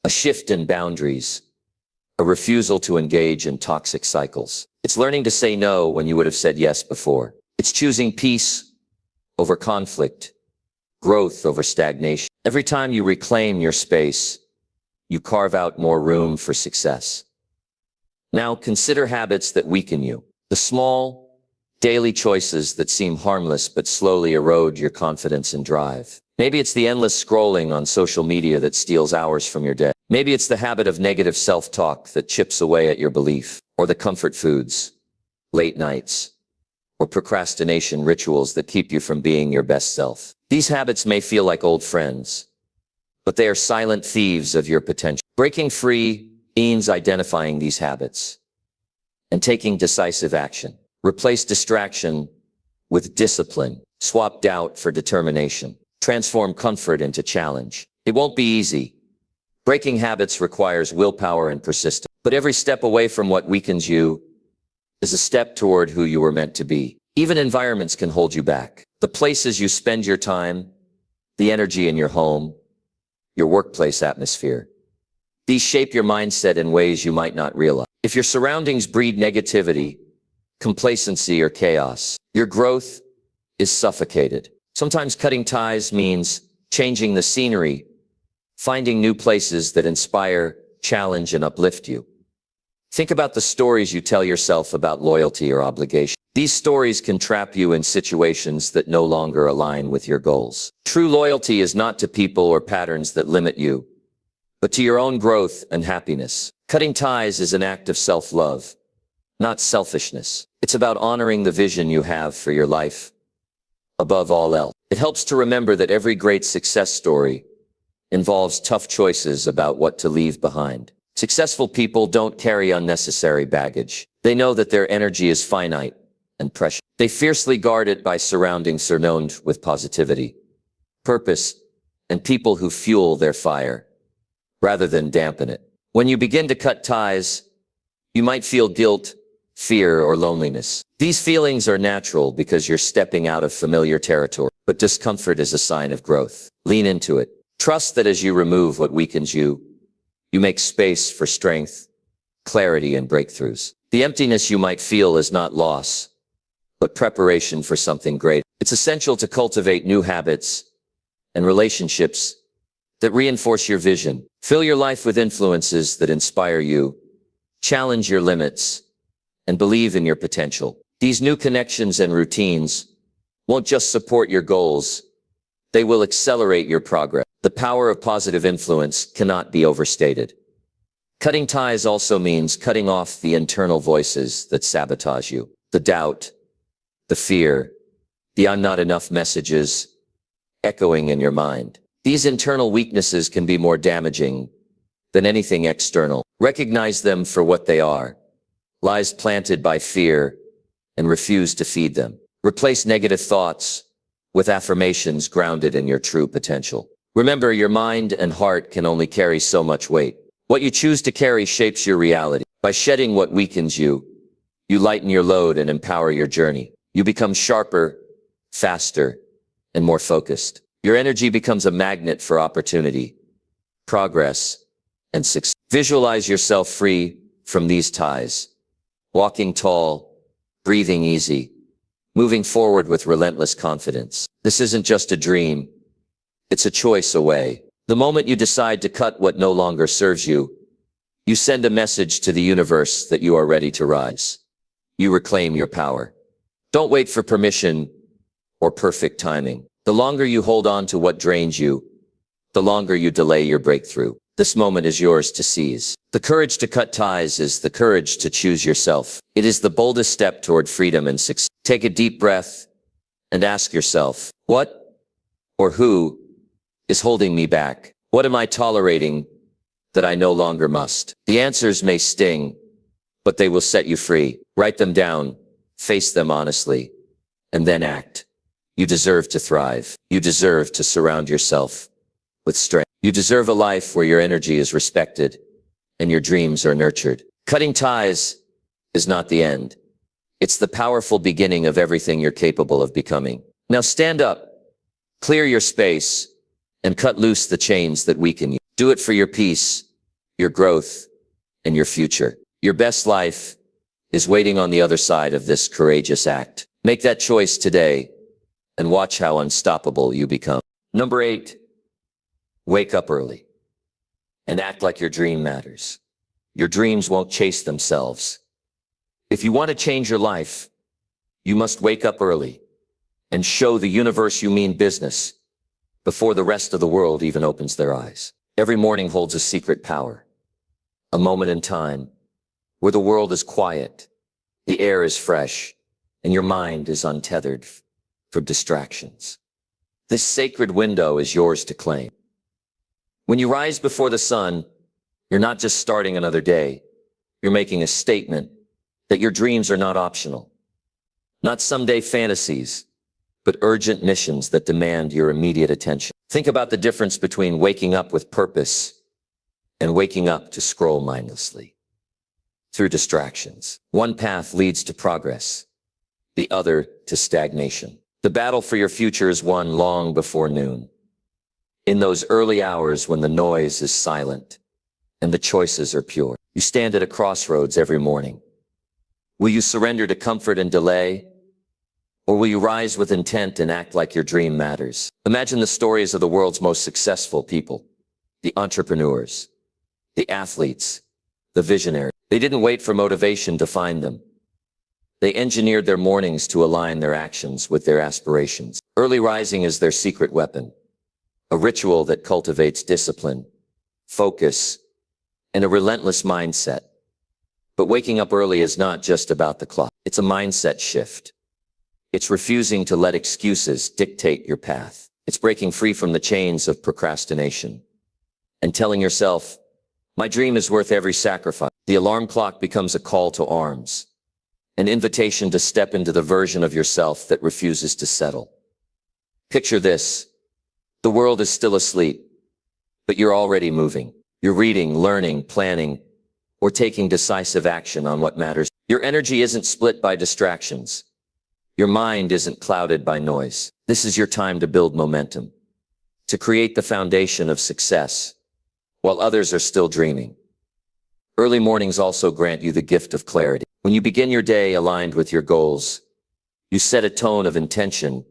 a shift in boundaries, a refusal to engage in toxic cycles. It's learning to say no when you would have said yes before. It's choosing peace over conflict, growth over stagnation. Every time you reclaim your space, you carve out more room for success. Now consider habits that weaken you. The small, daily choices that seem harmless but slowly erode your confidence and drive. Maybe it's the endless scrolling on social media that steals hours from your day. Maybe it's the habit of negative self-talk that chips away at your belief, or the comfort foods, late nights, or procrastination rituals that keep you from being your best self. These habits may feel like old friends, but they are silent thieves of your potential. Breaking free means identifying these habits and taking decisive action. Replace distraction with discipline. Swap doubt for determination. Transform comfort into challenge. It won't be easy. Breaking habits requires willpower and persistence. But every step away from what weakens you is a step toward who you were meant to be. Even environments can hold you back. The places you spend your time, the energy in your home, your workplace atmosphere. These shape your mindset in ways you might not realize. If your surroundings breed negativity, complacency, or chaos, your growth is suffocated. Sometimes cutting ties means changing the scenery, finding new places that inspire, challenge, and uplift you. Think about the stories you tell yourself about loyalty or obligation. These stories can trap you in situations that no longer align with your goals. True loyalty is not to people or patterns that limit you, but to your own growth and happiness. Cutting ties is an act of self-love, not selfishness. It's about honoring the vision you have for your life above all else. It helps to remember that every great success story involves tough choices about what to leave behind. Successful people don't carry unnecessary baggage. They know that their energy is finite and precious. They fiercely guard it by surrounding themselves with positivity, purpose, and people who fuel their fire rather than dampen it. When you begin to cut ties, you might feel guilt, fear, or loneliness. These feelings are natural because you're stepping out of familiar territory, but discomfort is a sign of growth. Lean into it. Trust that as you remove what weakens you, you make space for strength, clarity, and breakthroughs. The emptiness you might feel is not loss, but preparation for something great. It's essential to cultivate new habits and relationships that reinforce your vision. Fill your life with influences that inspire you, challenge your limits, and believe in your potential. These new connections and routines won't just support your goals, they will accelerate your progress. The power of positive influence cannot be overstated. Cutting ties also means cutting off the internal voices that sabotage you. The doubt, the fear, the "I'm not enough" messages echoing in your mind. These internal weaknesses can be more damaging than anything external. Recognize them for what they are: lies planted by fear, and refuse to feed them. Replace negative thoughts with affirmations grounded in your true potential. Remember, your mind and heart can only carry so much weight. What you choose to carry shapes your reality. By shedding what weakens you, you lighten your load and empower your journey. You become sharper, faster, and more focused. Your energy becomes a magnet for opportunity, progress, and success. Visualize yourself free from these ties, walking tall, breathing easy, moving forward with relentless confidence. This isn't just a dream. It's a choice away. The moment you decide to cut what no longer serves you, you send a message to the universe that you are ready to rise. You reclaim your power. Don't wait for permission or perfect timing. The longer you hold on to what drains you, the longer you delay your breakthrough. This moment is yours to seize. The courage to cut ties is the courage to choose yourself. It is the boldest step toward freedom and success. Take a deep breath and ask yourself, what or who is holding me back? What am I tolerating that I no longer must? The answers may sting, but they will set you free. Write them down, face them honestly, and then act. You deserve to thrive. You deserve to surround yourself with strength. You deserve a life where your energy is respected and your dreams are nurtured. Cutting ties is not the end. It's the powerful beginning of everything you're capable of becoming. Now stand up, clear your space, and cut loose the chains that weaken you. Do it for your peace, your growth, and your future. Your best life is waiting on the other side of this courageous act. Make that choice today and watch how unstoppable you become. Number 8, wake up early and act like your dream matters. Your dreams won't chase themselves. If you want to change your life, you must wake up early and show the universe you mean business before the rest of the world even opens their eyes. Every morning holds a secret power, a moment in time where the world is quiet, the air is fresh, and your mind is untethered from distractions. This sacred window is yours to claim. When you rise before the sun, you're not just starting another day. You're making a statement that your dreams are not optional, not someday fantasies, but urgent missions that demand your immediate attention. Think about the difference between waking up with purpose and waking up to scroll mindlessly through distractions. One path leads to progress, the other to stagnation. The battle for your future is won long before noon. In those early hours when the noise is silent and the choices are pure. You stand at a crossroads every morning. Will you surrender to comfort and delay? Or will you rise with intent and act like your dream matters? Imagine the stories of the world's most successful people, the entrepreneurs, the athletes, the visionaries. They didn't wait for motivation to find them. They engineered their mornings to align their actions with their aspirations. Early rising is their secret weapon, a ritual that cultivates discipline, focus, and a relentless mindset. But waking up early is not just about the clock. It's a mindset shift. It's refusing to let excuses dictate your path. It's breaking free from the chains of procrastination and telling yourself, my dream is worth every sacrifice. The alarm clock becomes a call to arms, an invitation to step into the version of yourself that refuses to settle. Picture this. The world is still asleep, but you're already moving. You're reading, learning, planning, or taking decisive action on what matters. Your energy isn't split by distractions. Your mind isn't clouded by noise. This is your time to build momentum, to create the foundation of success, while others are still dreaming. Early mornings also grant you the gift of clarity. When you begin your day aligned with your goals, you set a tone of intention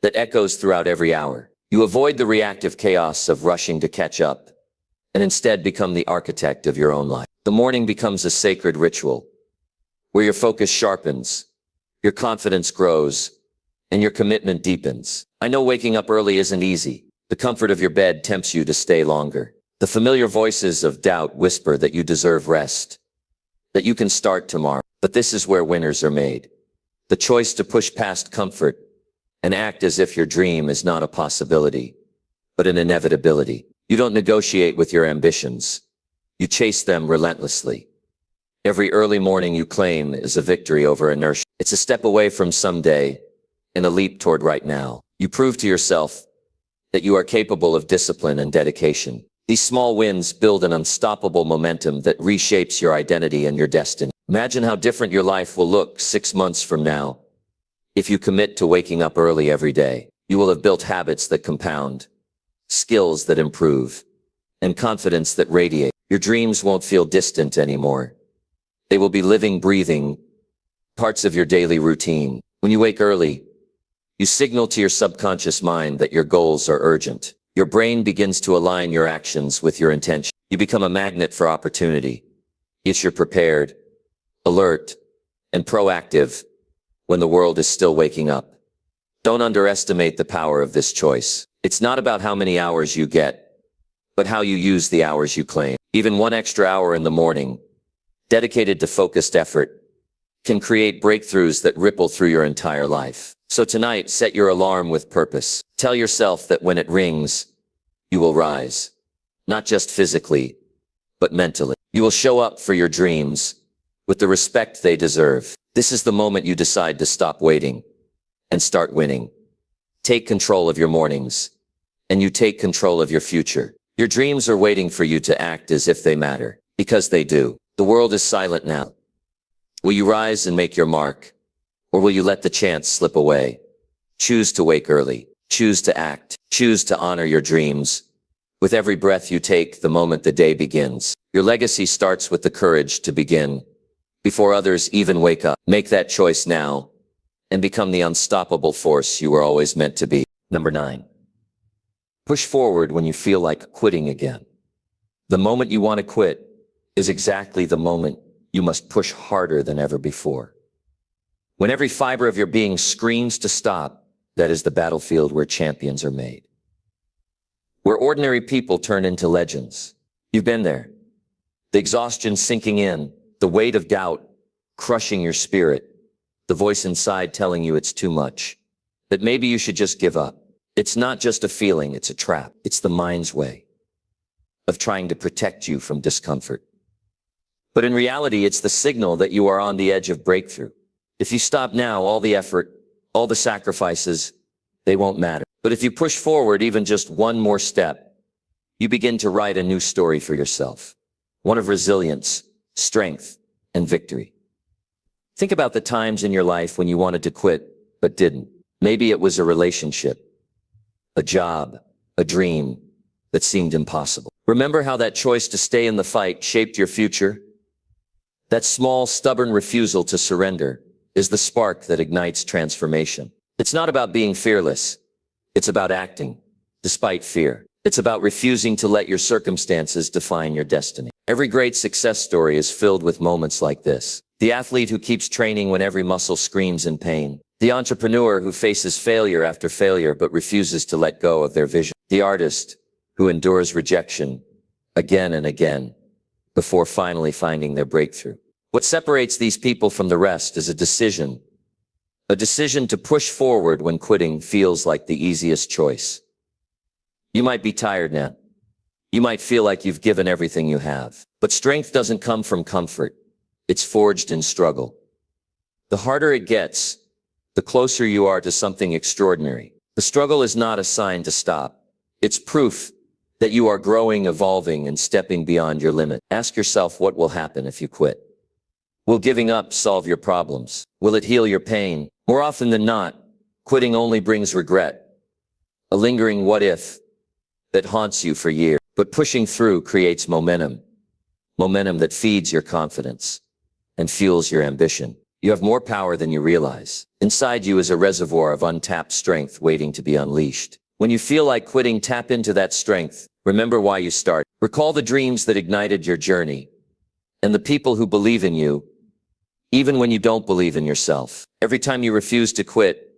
that echoes throughout every hour. You avoid the reactive chaos of rushing to catch up, and instead become the architect of your own life. The morning becomes a sacred ritual, where your focus sharpens, your confidence grows, and your commitment deepens. I know waking up early isn't easy. The comfort of your bed tempts you to stay longer. The familiar voices of doubt whisper that you deserve rest, that you can start tomorrow. But this is where winners are made. The choice to push past comfort and act as if your dream is not a possibility, but an inevitability. You don't negotiate with your ambitions. You chase them relentlessly. Every early morning you claim is a victory over inertia. It's a step away from someday and a leap toward right now. You prove to yourself that you are capable of discipline and dedication. These small wins build an unstoppable momentum that reshapes your identity and your destiny. Imagine how different your life will look 6 months from now. If you commit to waking up early every day, you will have built habits that compound, skills that improve, and confidence that radiate. Your dreams won't feel distant anymore. They will be living, breathing parts of your daily routine. When you wake early, you signal to your subconscious mind that your goals are urgent. Your brain begins to align your actions with your intention. You become a magnet for opportunity. You're prepared, alert, and proactive when the world is still waking up. Don't underestimate the power of this choice. It's not about how many hours you get, but how you use the hours you claim. Even 1 extra hour in the morning, dedicated to focused effort, can create breakthroughs that ripple through your entire life. So tonight, set your alarm with purpose. Tell yourself that when it rings, you will rise. Not just physically, but mentally. You will show up for your dreams with the respect they deserve. This is the moment you decide to stop waiting and start winning. Take control of your mornings, and you take control of your future. Your dreams are waiting for you to act as if they matter, because they do. The world is silent now. Will you rise and make your mark, or will you let the chance slip away? Choose to wake early. Choose to act. Choose to honor your dreams. With every breath you take, the moment the day begins, your legacy starts with the courage to begin before others even wake up. Make that choice now and become the unstoppable force you were always meant to be. Number 9. Push forward when you feel like quitting again. The moment you want to quit is exactly the moment you must push harder than ever before. When every fiber of your being screams to stop, that is the battlefield where champions are made. Where ordinary people turn into legends. You've been there. The exhaustion sinking in, the weight of doubt crushing your spirit, the voice inside telling you it's too much, that maybe you should just give up. It's not just a feeling, it's a trap. It's the mind's way of trying to protect you from discomfort. But in reality, it's the signal that you are on the edge of breakthrough. If you stop now, all the effort, all the sacrifices, they won't matter. But if you push forward even just one more step, you begin to write a new story for yourself. One of resilience, strength, and victory. Think about the times in your life when you wanted to quit, but didn't. Maybe it was a relationship, a job, a dream that seemed impossible. Remember how that choice to stay in the fight shaped your future? That small, stubborn refusal to surrender is the spark that ignites transformation. It's not about being fearless. It's about acting, despite fear. It's about refusing to let your circumstances define your destiny. Every great success story is filled with moments like this. The athlete who keeps training when every muscle screams in pain. The entrepreneur who faces failure after failure but refuses to let go of their vision. The artist who endures rejection again and again before finally finding their breakthrough. What separates these people from the rest is a decision to push forward when quitting feels like the easiest choice. You might be tired now. You might feel like you've given everything you have. But strength doesn't come from comfort. It's forged in struggle. The harder it gets, the closer you are to something extraordinary. The struggle is not a sign to stop. It's proof that you are growing, evolving, and stepping beyond your limit. Ask yourself what will happen if you quit. Will giving up solve your problems? Will it heal your pain? More often than not, quitting only brings regret, a lingering what if that haunts you for years. But pushing through creates momentum that feeds your confidence and fuels your ambition. You have more power than you realize. Inside you is a reservoir of untapped strength waiting to be unleashed. When you feel like quitting, tap into that strength. Remember why you started. Recall the dreams that ignited your journey and the people who believe in you, even when you don't believe in yourself. Every time you refuse to quit,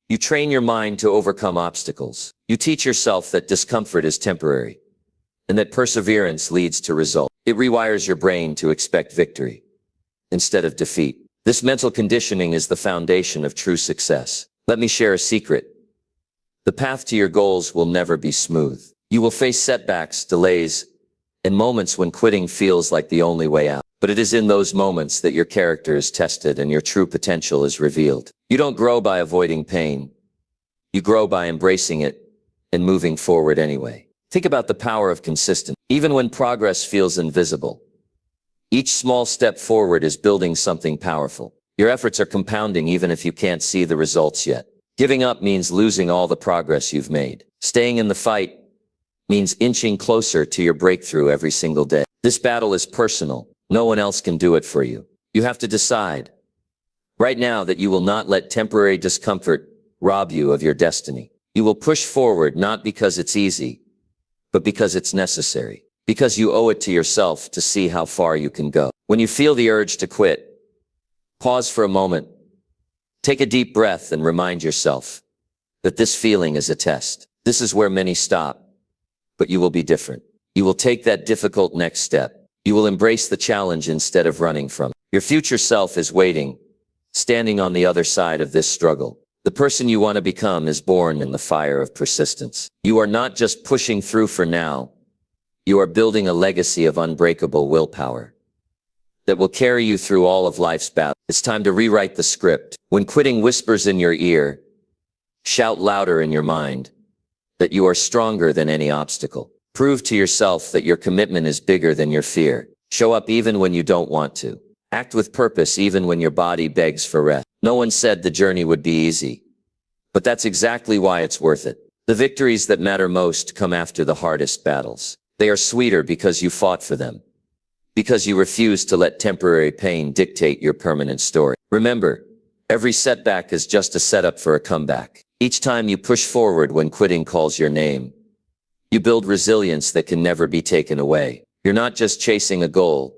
you train your mind to overcome obstacles. You teach yourself that discomfort is temporary and that perseverance leads to results. It rewires your brain to expect victory instead of defeat. This mental conditioning is the foundation of true success. Let me share a secret. The path to your goals will never be smooth. You will face setbacks, delays, and moments when quitting feels like the only way out. But it is in those moments that your character is tested and your true potential is revealed. You don't grow by avoiding pain. You grow by embracing it and moving forward anyway. Think about the power of consistency. Even when progress feels invisible, each small step forward is building something powerful. Your efforts are compounding even if you can't see the results yet. Giving up means losing all the progress you've made. Staying in the fight means inching closer to your breakthrough every single day. This battle is personal. No one else can do it for you. You have to decide right now that you will not let temporary discomfort rob you of your destiny. You will push forward not because it's easy, but because it's necessary. Because you owe it to yourself to see how far you can go. When you feel the urge to quit, pause for a moment. Take a deep breath and remind yourself that this feeling is a test. This is where many stop, but you will be different. You will take that difficult next step. You will embrace the challenge instead of running from it. Your future self is waiting, standing on the other side of this struggle. The person you want to become is born in the fire of persistence. You are not just pushing through for now. You are building a legacy of unbreakable willpower that will carry you through all of life's battles. It's time to rewrite the script. When quitting whispers in your ear, shout louder in your mind that you are stronger than any obstacle. Prove to yourself that your commitment is bigger than your fear. Show up even when you don't want to. Act with purpose even when your body begs for rest. No one said the journey would be easy, but that's exactly why it's worth it. The victories that matter most come after the hardest battles. They are sweeter because you fought for them, because you refused to let temporary pain dictate your permanent story. Remember, every setback is just a setup for a comeback. Each time you push forward when quitting calls your name, you build resilience that can never be taken away. You're not just chasing a goal.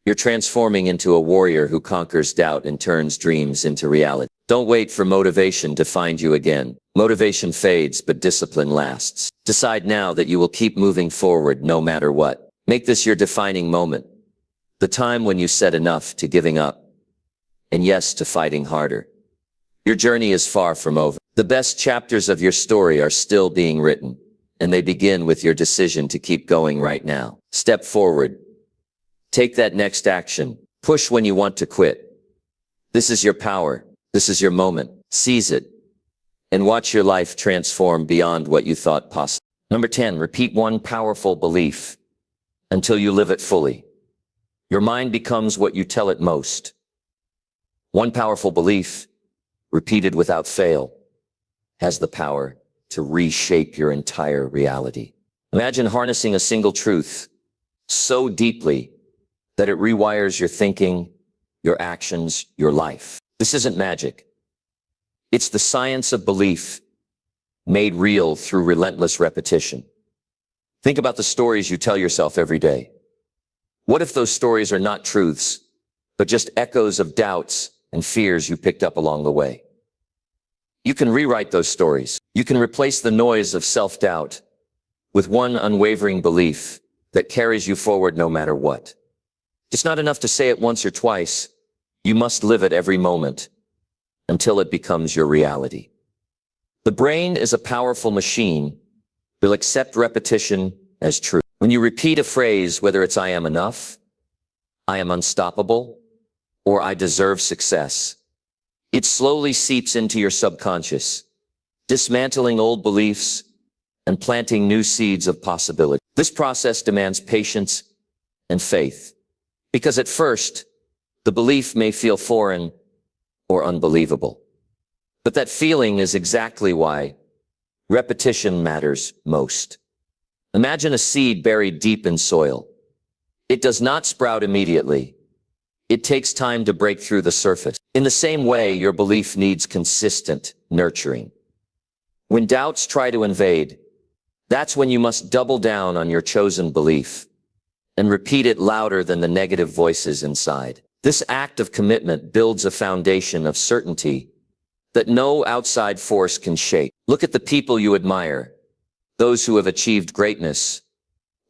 You're transforming into a warrior who conquers doubt and turns dreams into reality. Don't wait for motivation to find you again. Motivation fades, but discipline lasts. Decide now that you will keep moving forward no matter what. Make this your defining moment. The time when you said enough to giving up and yes to fighting harder. Your journey is far from over. The best chapters of your story are still being written, and they begin with your decision to keep going right now. Step forward. Take that next action. Push when you want to quit. This is your power. This is your moment. Seize it and watch your life transform beyond what you thought possible. Number 10, repeat one powerful belief until you live it fully. Your mind becomes what you tell it most. One powerful belief, repeated without fail, has the power to reshape your entire reality. Imagine harnessing a single truth so deeply that it rewires your thinking, your actions, your life. This isn't magic. It's the science of belief made real through relentless repetition. Think about the stories you tell yourself every day. What if those stories are not truths, but just echoes of doubts and fears you picked up along the way? You can rewrite those stories. You can replace the noise of self-doubt with one unwavering belief that carries you forward no matter what. It's not enough to say it once or twice. You must live it every moment until it becomes your reality. The brain is a powerful machine. Will accept repetition as true. When you repeat a phrase, whether it's I am enough, I am unstoppable, or I deserve success, it slowly seeps into your subconscious, dismantling old beliefs and planting new seeds of possibility. This process demands patience and faith, because at first, the belief may feel foreign or unbelievable. But that feeling is exactly why repetition matters most. Imagine a seed buried deep in soil. It does not sprout immediately. It takes time to break through the surface. In the same way, your belief needs consistent nurturing. When doubts try to invade, that's when you must double down on your chosen belief and repeat it louder than the negative voices inside. This act of commitment builds a foundation of certainty that no outside force can shake. Look at the people you admire, those who have achieved greatness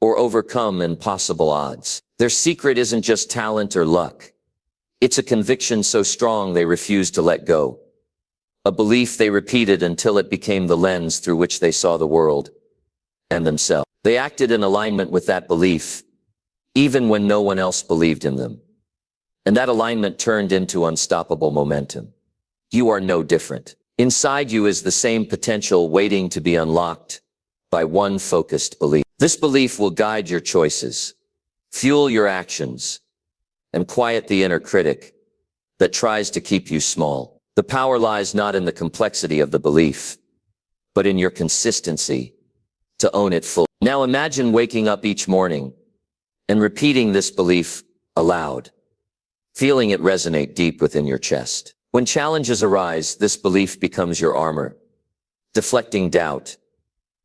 or overcome impossible odds. Their secret isn't just talent or luck. It's a conviction so strong they refuse to let go. A belief they repeated until it became the lens through which they saw the world and themselves. They acted in alignment with that belief, even when no one else believed in them. And that alignment turned into unstoppable momentum. You are no different. Inside you is the same potential waiting to be unlocked by one focused belief. This belief will guide your choices, fuel your actions, and quiet the inner critic that tries to keep you small. The power lies not in the complexity of the belief, but in your consistency to own it fully. Now imagine waking up each morning and repeating this belief aloud, feeling it resonate deep within your chest. When challenges arise, this belief becomes your armor, deflecting doubt,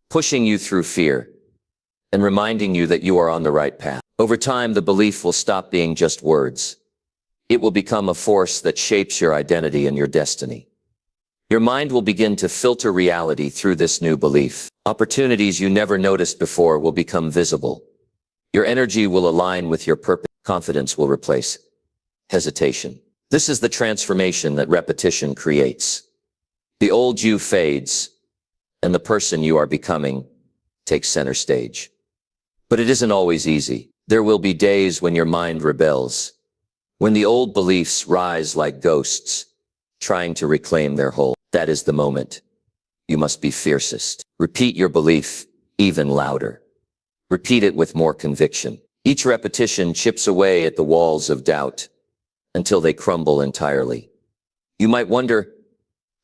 pushing you through fear, and reminding you that you are on the right path. Over time, the belief will stop being just words. It will become a force that shapes your identity and your destiny. Your mind will begin to filter reality through this new belief. Opportunities you never noticed before will become visible. Your energy will align with your purpose. Confidence will replace hesitation. This is the transformation that repetition creates. The old you fades, and the person you are becoming takes center stage. But it isn't always easy. There will be days when your mind rebels, when the old beliefs rise like ghosts, trying to reclaim their hold. That is the moment you must be fiercest. Repeat your belief even louder. Repeat it with more conviction. Each repetition chips away at the walls of doubt until they crumble entirely. You might wonder,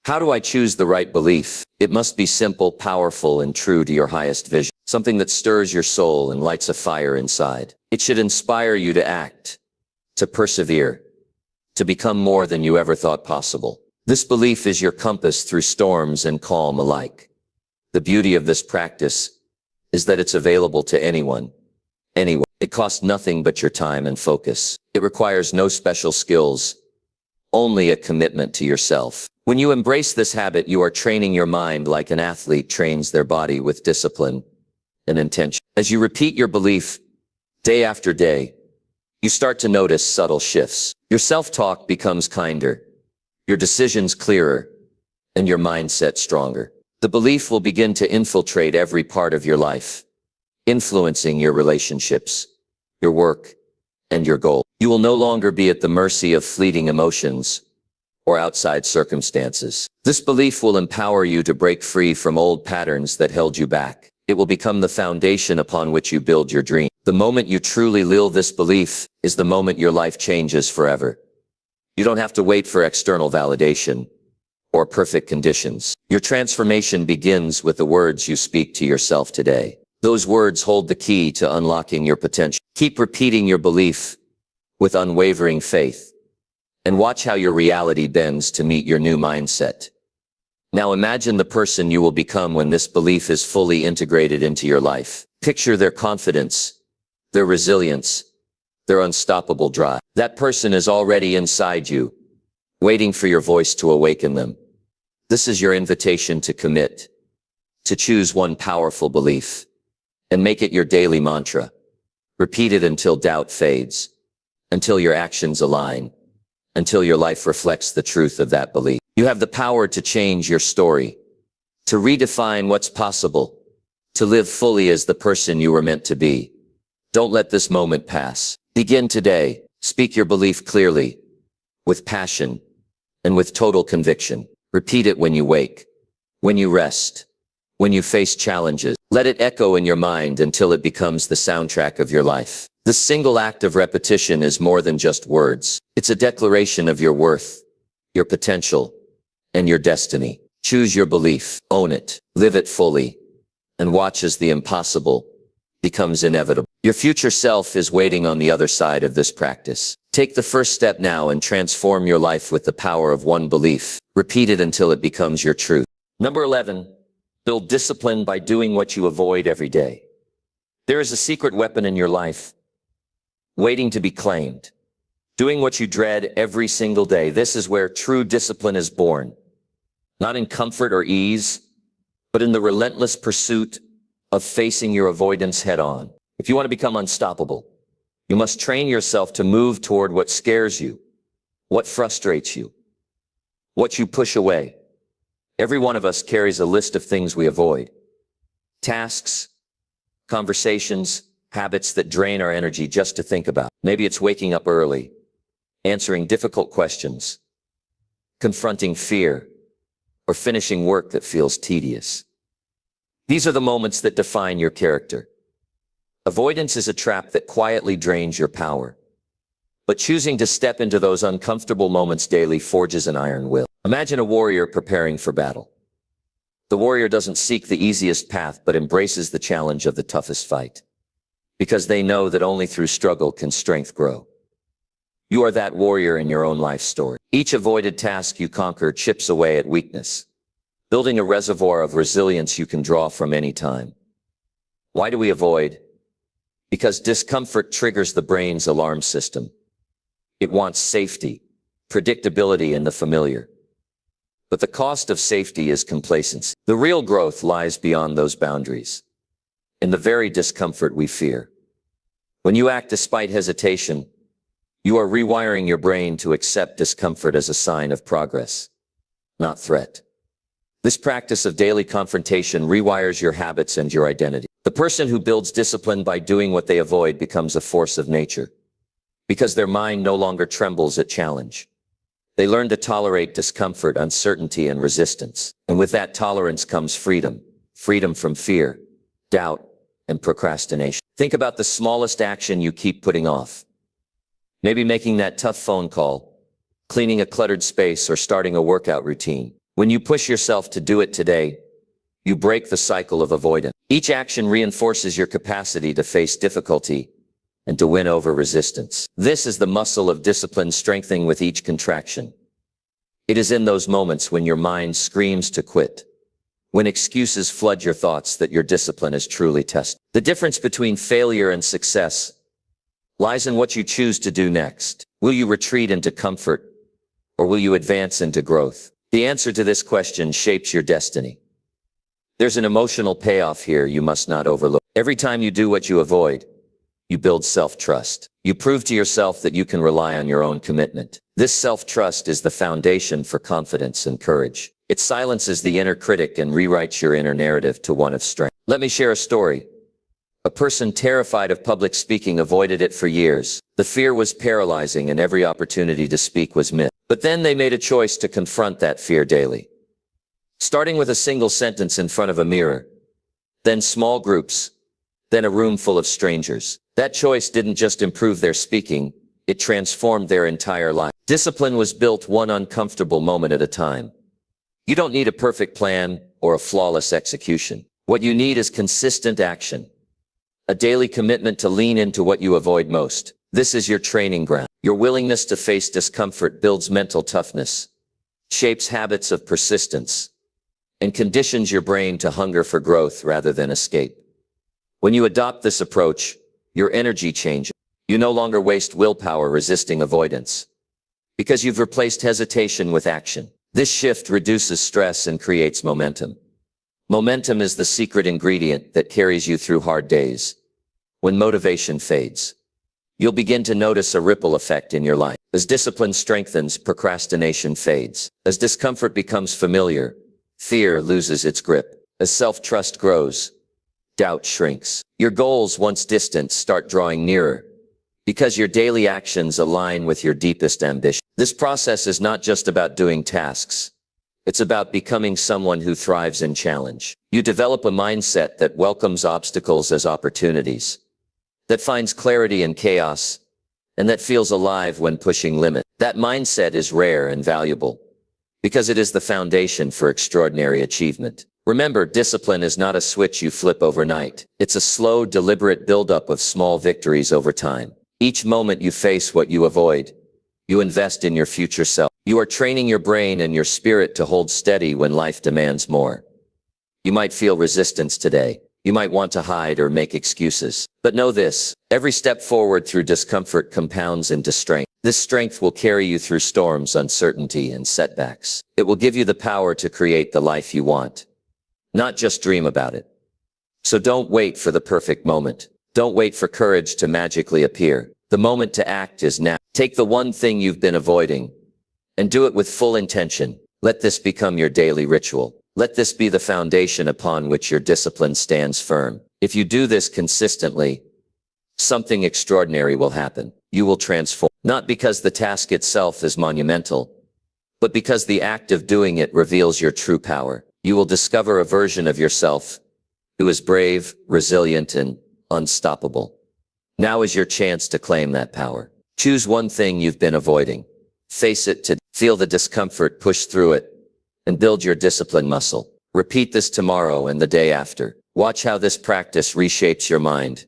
how do I choose the right belief? It must be simple, powerful, and true to your highest vision. Something that stirs your soul and lights a fire inside. It should inspire you to act, to persevere, to become more than you ever thought possible. This belief is your compass through storms and calm alike. The beauty of this practice is that it's available to anyone. It costs nothing but your time and focus. It requires no special skills, only a commitment to yourself. When you embrace this habit, you are training your mind like an athlete trains their body with discipline and intention. As you repeat your belief day after day, you start to notice subtle shifts. Your self-talk becomes kinder, your decisions clearer, and your mindset stronger. The belief will begin to infiltrate every part of your life, influencing your relationships, your work, and your goal. You will no longer be at the mercy of fleeting emotions or outside circumstances. This belief will empower you to break free from old patterns that held you back. It will become the foundation upon which you build your dream. The moment you truly live this belief is the moment your life changes forever. You don't have to wait for external validation or perfect conditions. Your transformation begins with the words you speak to yourself today. Those words hold the key to unlocking your potential. Keep repeating your belief with unwavering faith, and watch how your reality bends to meet your new mindset. Now imagine the person you will become when this belief is fully integrated into your life. Picture their confidence, their resilience, their unstoppable drive. That person is already inside you, waiting for your voice to awaken them. This is your invitation to commit, to choose one powerful belief, and make it your daily mantra. Repeat it until doubt fades, until your actions align, until your life reflects the truth of that belief. You have the power to change your story, to redefine what's possible, to live fully as the person you were meant to be. Don't let this moment pass. Begin today. Speak your belief clearly, with passion, and with total conviction. Repeat it when you wake, when you rest, when you face challenges. Let it echo in your mind until it becomes the soundtrack of your life. This single act of repetition is more than just words. It's a declaration of your worth, your potential, and your destiny. Choose your belief, own it, live it fully, and watch as the impossible becomes inevitable. Your future self is waiting on the other side of this practice. Take the first step now and transform your life with the power of one belief. Repeat it until it becomes your truth. Number 11, build discipline by doing what you avoid every day. There is a secret weapon in your life, waiting to be claimed. Doing what you dread every single day. This is where true discipline is born. Not in comfort or ease, but in the relentless pursuit of facing your avoidance head on. If you want to become unstoppable, you must train yourself to move toward what scares you, what frustrates you, what you push away. Every one of us carries a list of things we avoid. Tasks, conversations, habits that drain our energy just to think about. Maybe it's waking up early, answering difficult questions, confronting fear, or finishing work that feels tedious. These are the moments that define your character. Avoidance is a trap that quietly drains your power. But choosing to step into those uncomfortable moments daily forges an iron will. Imagine a warrior preparing for battle. The warrior doesn't seek the easiest path, but embraces the challenge of the toughest fight. Because they know that only through struggle can strength grow. You are that warrior in your own life story. Each avoided task you conquer chips away at weakness, building a reservoir of resilience you can draw from any time. Why do we avoid? Because discomfort triggers the brain's alarm system. It wants safety, predictability, and the familiar. But the cost of safety is complacency. The real growth lies beyond those boundaries, in the very discomfort we fear. When you act despite hesitation, you are rewiring your brain to accept discomfort as a sign of progress, not threat. This practice of daily confrontation rewires your habits and your identity. The person who builds discipline by doing what they avoid becomes a force of nature, because their mind no longer trembles at challenge. They learn to tolerate discomfort, uncertainty, and resistance. And with that tolerance comes freedom. Freedom from fear, doubt, and procrastination. Think about the smallest action you keep putting off. Maybe making that tough phone call, cleaning a cluttered space, or starting a workout routine. When you push yourself to do it today, you break the cycle of avoidance. Each action reinforces your capacity to face difficulty and to win over resistance. This is the muscle of discipline strengthening with each contraction. It is in those moments when your mind screams to quit, when excuses flood your thoughts, that your discipline is truly tested. The difference between failure and success lies in what you choose to do next. Will you retreat into comfort, or will you advance into growth? The answer to this question shapes your destiny. There's an emotional payoff here you must not overlook. Every time you do what you avoid, you build self-trust. You prove to yourself that you can rely on your own commitment. This self-trust is the foundation for confidence and courage. It silences the inner critic and rewrites your inner narrative to one of strength. Let me share a story. A person terrified of public speaking avoided it for years. The fear was paralyzing and every opportunity to speak was missed. But then they made a choice to confront that fear daily. Starting with a single sentence in front of a mirror, then small groups, then a room full of strangers. That choice didn't just improve their speaking, it transformed their entire life. Discipline was built one uncomfortable moment at a time. You don't need a perfect plan or a flawless execution. What you need is consistent action, a daily commitment to lean into what you avoid most. This is your training ground. Your willingness to face discomfort builds mental toughness, shapes habits of persistence, and conditions your brain to hunger for growth rather than escape. When you adopt this approach, your energy changes. You no longer waste willpower resisting avoidance, because you've replaced hesitation with action. This shift reduces stress and creates momentum. Momentum is the secret ingredient that carries you through hard days. When motivation fades, you'll begin to notice a ripple effect in your life. As discipline strengthens, procrastination fades. As discomfort becomes familiar, fear loses its grip. As self-trust grows, doubt shrinks. Your goals, once distant, start drawing nearer, because your daily actions align with your deepest ambition. This process is not just about doing tasks. It's about becoming someone who thrives in challenge. You develop a mindset that welcomes obstacles as opportunities, that finds clarity in chaos, and that feels alive when pushing limits. That mindset is rare and valuable, because it is the foundation for extraordinary achievement. Remember, discipline is not a switch you flip overnight. It's a slow, deliberate buildup of small victories over time. Each moment you face what you avoid, you invest in your future self. You are training your brain and your spirit to hold steady when life demands more. You might feel resistance today. You might want to hide or make excuses. But know this, every step forward through discomfort compounds into strength. This strength will carry you through storms, uncertainty, and setbacks. It will give you the power to create the life you want, not just dream about it. So don't wait for the perfect moment. Don't wait for courage to magically appear. The moment to act is now. Take the one thing you've been avoiding and do it with full intention. Let this become your daily ritual. Let this be the foundation upon which your discipline stands firm. If you do this consistently, something extraordinary will happen. You will transform, not because the task itself is monumental, but because the act of doing it reveals your true power. You will discover a version of yourself who is brave, resilient, and unstoppable. Now is your chance to claim that power. Choose one thing you've been avoiding. Face it today. Feel the discomfort, push through it, and build your discipline muscle. Repeat this tomorrow and the day after. Watch how this practice reshapes your mind,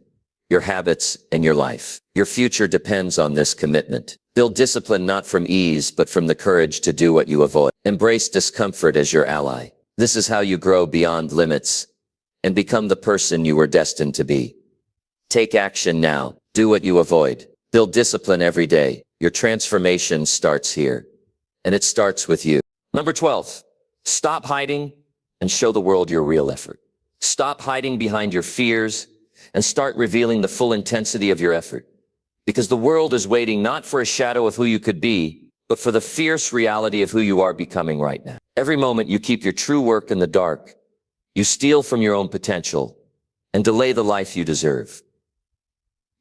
your habits, and your life. Your future depends on this commitment. Build discipline not from ease, but from the courage to do what you avoid. Embrace discomfort as your ally. This is how you grow beyond limits and become the person you were destined to be. Take action now. Do what you avoid. Build discipline every day. Your transformation starts here, and it starts with you. Number 12, stop hiding and show the world your real effort. Stop hiding behind your fears and start revealing the full intensity of your effort. Because the world is waiting not for a shadow of who you could be, but for the fierce reality of who you are becoming right now. Every moment you keep your true work in the dark, you steal from your own potential and delay the life you deserve.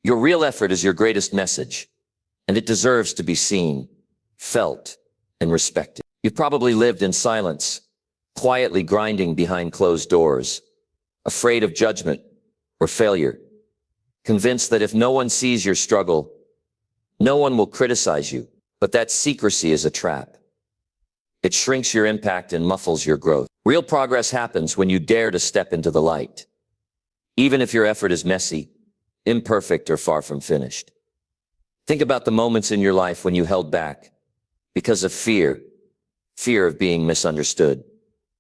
Your real effort is your greatest message, and it deserves to be seen, felt, and respected. You've probably lived in silence, quietly grinding behind closed doors, afraid of judgment or failure, convinced that if no one sees your struggle, no one will criticize you. But that secrecy is a trap. It shrinks your impact and muffles your growth. Real progress happens when you dare to step into the light, even if your effort is messy, imperfect, or far from finished. Think about the moments in your life when you held back because of fear of being misunderstood,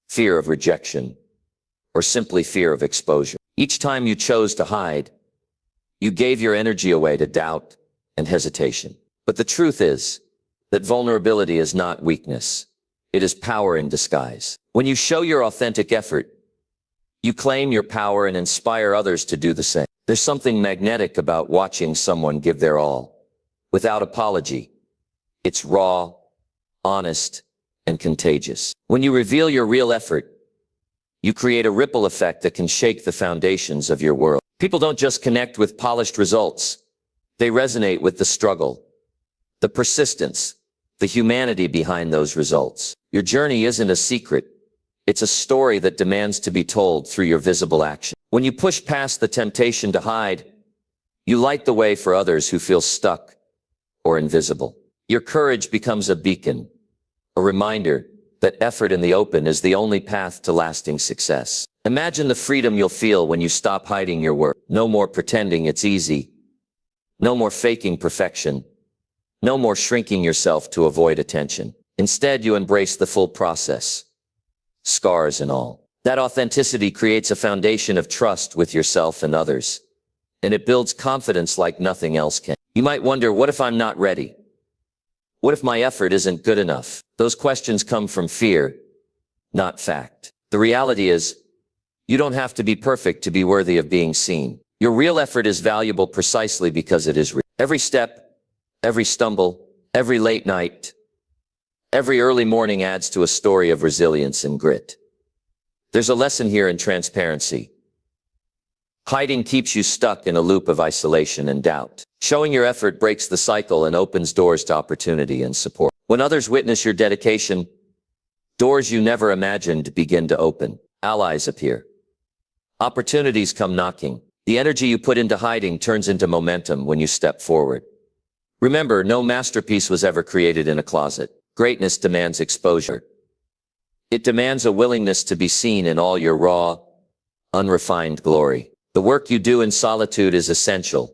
fear of rejection, or simply fear of exposure. Each time you chose to hide, you gave your energy away to doubt and hesitation. But the truth is that vulnerability is not weakness. It is power in disguise. When you show your authentic effort, you claim your power and inspire others to do the same. There's something magnetic about watching someone give their all, without apology. It's raw, honest, and contagious. When you reveal your real effort, you create a ripple effect that can shake the foundations of your world. People don't just connect with polished results. They resonate with the struggle, the persistence, the humanity behind those results. Your journey isn't a secret. It's a story that demands to be told through your visible action. When you push past the temptation to hide, you light the way for others who feel stuck or invisible. Your courage becomes a beacon, a reminder that effort in the open is the only path to lasting success. Imagine the freedom you'll feel when you stop hiding your work. No more pretending it's easy. No more faking perfection. No more shrinking yourself to avoid attention. Instead, you embrace the full process, scars and all. That authenticity creates a foundation of trust with yourself and others, and it builds confidence like nothing else can. You might wonder, what if I'm not ready? What if my effort isn't good enough? Those questions come from fear, not fact. The reality is, you don't have to be perfect to be worthy of being seen. Your real effort is valuable precisely because it is real. Every step, every stumble, every late night, every early morning adds to a story of resilience and grit. There's a lesson here in transparency. Hiding keeps you stuck in a loop of isolation and doubt. Showing your effort breaks the cycle and opens doors to opportunity and support. When others witness your dedication, doors you never imagined begin to open. Allies appear. Opportunities come knocking. The energy you put into hiding turns into momentum when you step forward. Remember, no masterpiece was ever created in a closet. Greatness demands exposure. It demands a willingness to be seen in all your raw, unrefined glory. The work you do in solitude is essential,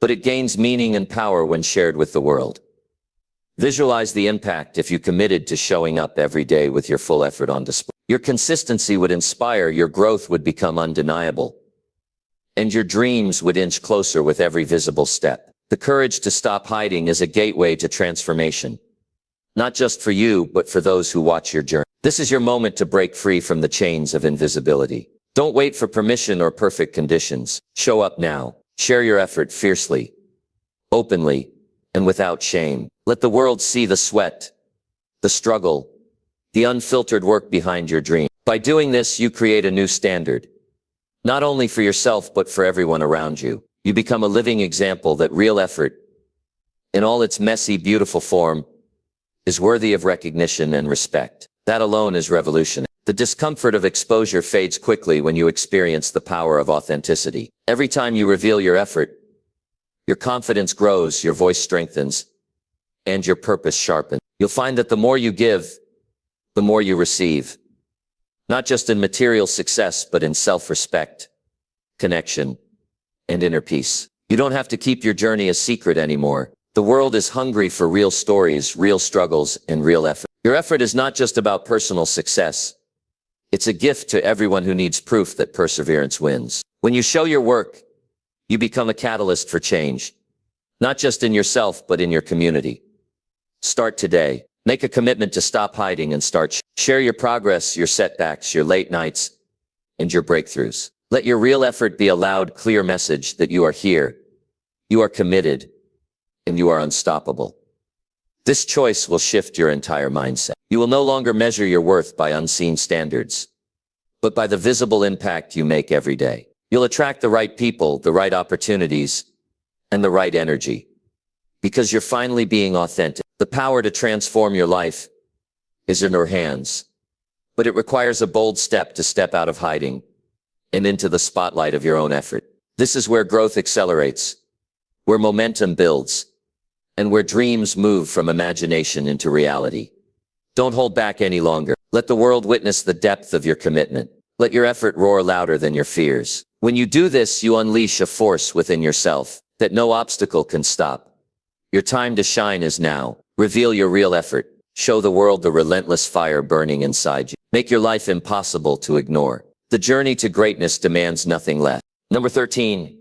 but it gains meaning and power when shared with the world. Visualize the impact if you committed to showing up every day with your full effort on display. Your consistency would inspire, your growth would become undeniable, and your dreams would inch closer with every visible step. The courage to stop hiding is a gateway to transformation, not just for you, but for those who watch your journey. This is your moment to break free from the chains of invisibility. Don't wait for permission or perfect conditions. Show up now. Share your effort fiercely, openly, and without shame. Let the world see the sweat, the struggle, the unfiltered work behind your dream. By doing this, you create a new standard, not only for yourself, but for everyone around you. You become a living example that real effort, in all its messy, beautiful form, is worthy of recognition and respect. That alone is revolutionary. The discomfort of exposure fades quickly when you experience the power of authenticity. Every time you reveal your effort, your confidence grows, your voice strengthens, and your purpose sharpens. You'll find that the more you give, the more you receive, not just in material success, but in self-respect, connection, and inner peace. You don't have to keep your journey a secret anymore. The world is hungry for real stories, real struggles, and real effort. Your effort is not just about personal success. It's a gift to everyone who needs proof that perseverance wins. When you show your work, you become a catalyst for change, not just in yourself, but in your community. Start today. Make a commitment to stop hiding and start. Share your progress, your setbacks, your late nights, and your breakthroughs. Let your real effort be a loud, clear message that you are here, you are committed, and you are unstoppable. This choice will shift your entire mindset. You will no longer measure your worth by unseen standards, but by the visible impact you make every day. You'll attract the right people, the right opportunities, and the right energy, because you're finally being authentic. The power to transform your life is in your hands, but it requires a bold step to step out of hiding and into the spotlight of your own effort. This is where growth accelerates, where momentum builds, and where dreams move from imagination into reality. Don't hold back any longer. Let the world witness the depth of your commitment. Let your effort roar louder than your fears. When you do this, you unleash a force within yourself that no obstacle can stop. Your time to shine is now. Reveal your real effort. Show the world the relentless fire burning inside you. Make your life impossible to ignore. The journey to greatness demands nothing less. Number 13,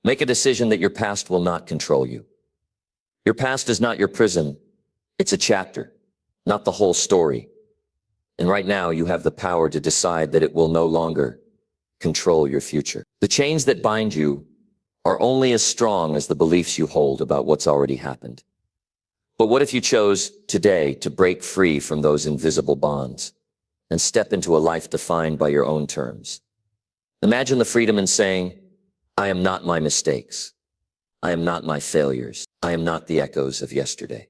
make a decision that your past will not control you. Your past is not your prison. It's a chapter, not the whole story. And right now, you have the power to decide that it will no longer control your future. The chains that bind you are only as strong as the beliefs you hold about what's already happened. But what if you chose today to break free from those invisible bonds and step into a life defined by your own terms? Imagine the freedom in saying, I am not my mistakes. I am not my failures. I am not the echoes of yesterday.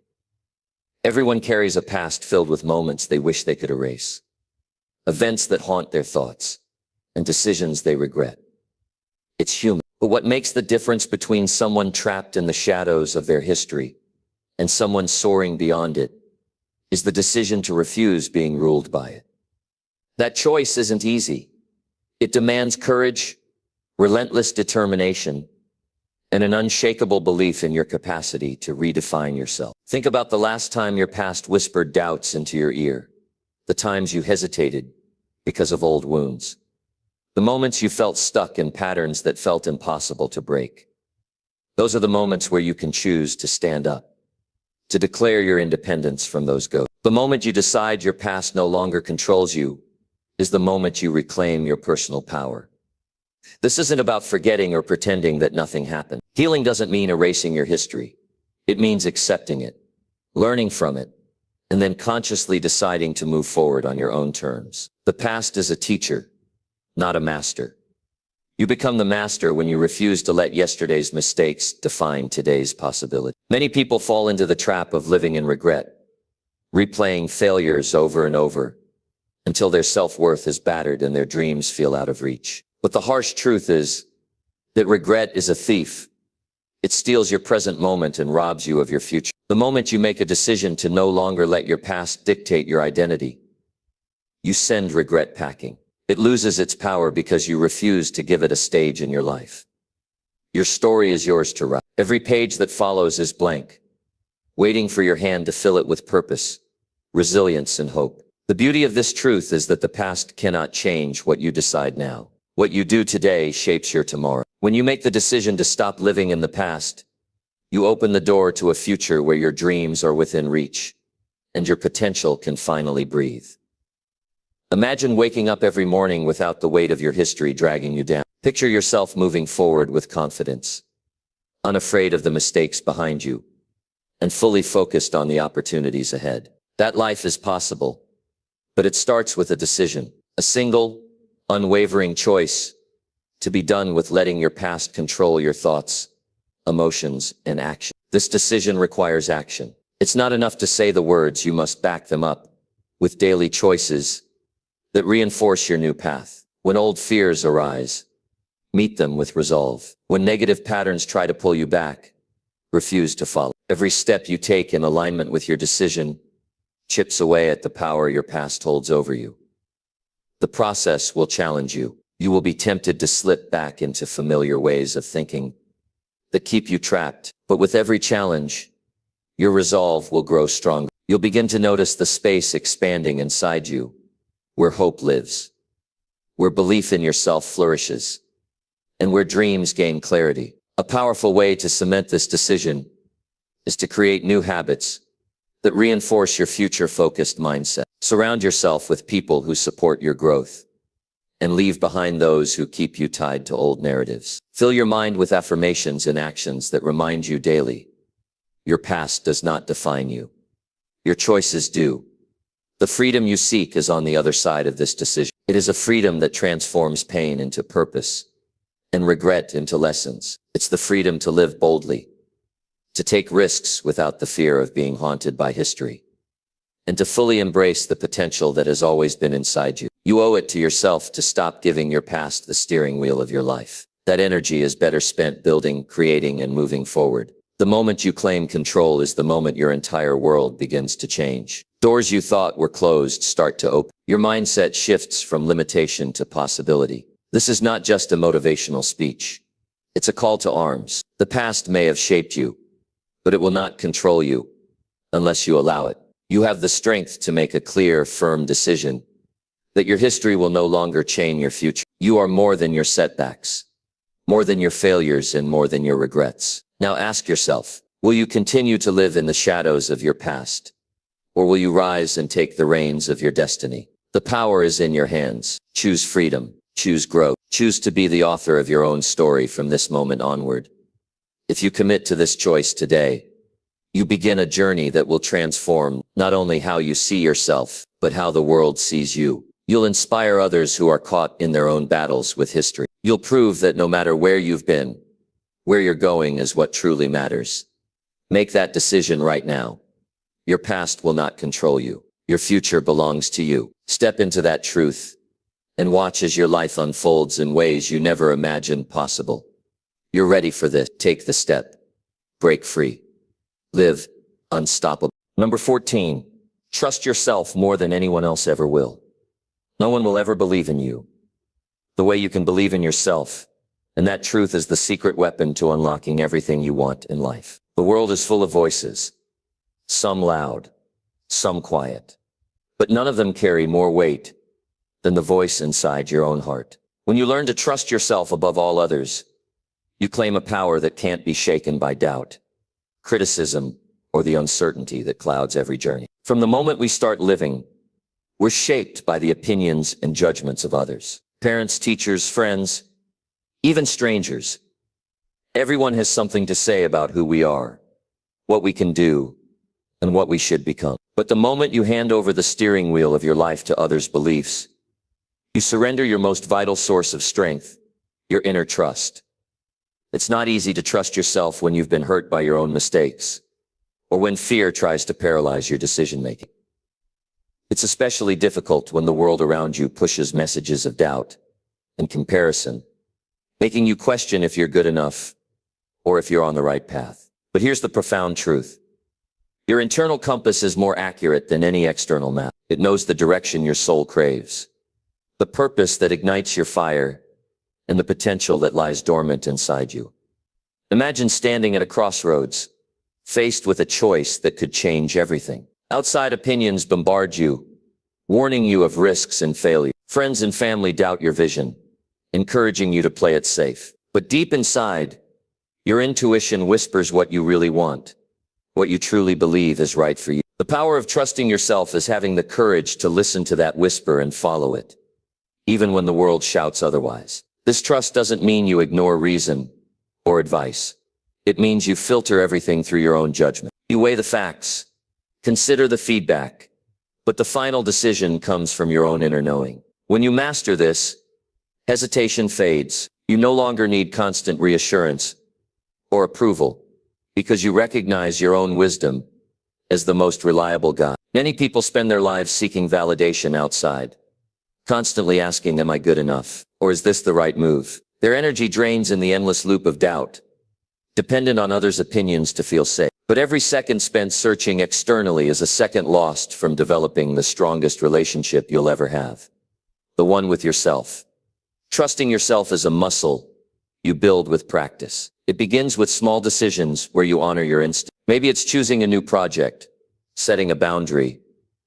Everyone carries a past filled with moments they wish they could erase, events that haunt their thoughts, and decisions they regret. It's human. But what makes the difference between someone trapped in the shadows of their history and someone soaring beyond it is the decision to refuse being ruled by it. That choice isn't easy. It demands courage, relentless determination, and an unshakable belief in your capacity to redefine yourself. Think about the last time your past whispered doubts into your ear, the times you hesitated because of old wounds, the moments you felt stuck in patterns that felt impossible to break. Those are the moments where you can choose to stand up, to declare your independence from those ghosts. The moment you decide your past no longer controls you is the moment you reclaim your personal power. This isn't about forgetting or pretending that nothing happened. Healing doesn't mean erasing your history. It means accepting it, learning from it, and then consciously deciding to move forward on your own terms. The past is a teacher, not a master. You become the master when you refuse to let yesterday's mistakes define today's possibility. Many people fall into the trap of living in regret, replaying failures over and over until their self-worth is battered and their dreams feel out of reach. But the harsh truth is that regret is a thief. It steals your present moment and robs you of your future. The moment you make a decision to no longer let your past dictate your identity, you send regret packing. It loses its power because you refuse to give it a stage in your life. Your story is yours to write. Every page that follows is blank, waiting for your hand to fill it with purpose, resilience, and hope. The beauty of this truth is that the past cannot change what you decide now. What you do today shapes your tomorrow. When you make the decision to stop living in the past, you open the door to a future where your dreams are within reach and your potential can finally breathe. Imagine waking up every morning without the weight of your history dragging you down. Picture yourself moving forward with confidence, unafraid of the mistakes behind you, and fully focused on the opportunities ahead. That life is possible, but it starts with a decision, a single, unwavering choice to be done with letting your past control your thoughts, emotions, and action. This decision requires action. It's not enough to say the words, you must back them up with daily choices that reinforce your new path. When old fears arise, meet them with resolve. When negative patterns try to pull you back, refuse to follow. Every step you take in alignment with your decision chips away at the power your past holds over you. The process will challenge you. You will be tempted to slip back into familiar ways of thinking that keep you trapped. But with every challenge, your resolve will grow stronger. You'll begin to notice the space expanding inside you, where hope lives, where belief in yourself flourishes, and where dreams gain clarity. A powerful way to cement this decision is to create new habits that reinforce your future-focused mindset. Surround yourself with people who support your growth and leave behind those who keep you tied to old narratives. Fill your mind with affirmations and actions that remind you daily, your past does not define you. Your choices do. The freedom you seek is on the other side of this decision. It is a freedom that transforms pain into purpose and regret into lessons. It's the freedom to live boldly, to take risks without the fear of being haunted by history, and to fully embrace the potential that has always been inside you. You owe it to yourself to stop giving your past the steering wheel of your life. That energy is better spent building, creating, and moving forward. The moment you claim control is the moment your entire world begins to change. Doors you thought were closed start to open. Your mindset shifts from limitation to possibility. This is not just a motivational speech. It's a call to arms. The past may have shaped you, but it will not control you unless you allow it. You have the strength to make a clear, firm decision that your history will no longer chain your future. You are more than your setbacks, more than your failures, and more than your regrets. Now ask yourself, will you continue to live in the shadows of your past, or will you rise and take the reins of your destiny? The power is in your hands. Choose freedom, choose growth, choose to be the author of your own story from this moment onward. If you commit to this choice today, you begin a journey that will transform not only how you see yourself, but how the world sees you. You'll inspire others who are caught in their own battles with history. You'll prove that no matter where you've been, where you're going is what truly matters. Make that decision right now. Your past will not control you. Your future belongs to you. Step into that truth and watch as your life unfolds in ways you never imagined possible. You're ready for this. Take the step. Break free. Live unstoppable. Number 14, trust yourself more than anyone else ever will. No one will ever believe in you. the way you can believe in yourself. And that truth is the secret weapon to unlocking everything you want in life. The world is full of voices, some loud, some quiet, but none of them carry more weight than the voice inside your own heart. When you learn to trust yourself above all others, you claim a power that can't be shaken by doubt, criticism, or the uncertainty that clouds every journey. From the moment we start living, we're shaped by the opinions and judgments of others. Parents, teachers, friends, even strangers. Everyone has something to say about who we are, what we can do, and what we should become. But the moment you hand over the steering wheel of your life to others' beliefs, you surrender your most vital source of strength, your inner trust. It's not easy to trust yourself when you've been hurt by your own mistakes, or when fear tries to paralyze your decision-making. It's especially difficult when the world around you pushes messages of doubt and comparison, making you question if you're good enough or if you're on the right path. But here's the profound truth. Your internal compass is more accurate than any external map. It knows the direction your soul craves, the purpose that ignites your fire, and the potential that lies dormant inside you. Imagine standing at a crossroads, faced with a choice that could change everything. Outside opinions bombard you, warning you of risks and failure. Friends and family doubt your vision, encouraging you to play it safe. But deep inside, your intuition whispers what you really want, what you truly believe is right for you. The power of trusting yourself is having the courage to listen to that whisper and follow it, even when the world shouts otherwise. This trust doesn't mean you ignore reason or advice. It means you filter everything through your own judgment. You weigh the facts, consider the feedback, but the final decision comes from your own inner knowing. When you master this, hesitation fades. You no longer need constant reassurance or approval, because you recognize your own wisdom as the most reliable guide. Many people spend their lives seeking validation outside, constantly asking, am I good enough? Or is this the right move? Their energy drains in the endless loop of doubt, dependent on others' opinions to feel safe. But every second spent searching externally is a second lost from developing the strongest relationship you'll ever have, the one with yourself. Trusting yourself is a muscle you build with practice. It begins with small decisions where you honor your instinct. Maybe it's choosing a new project, setting a boundary,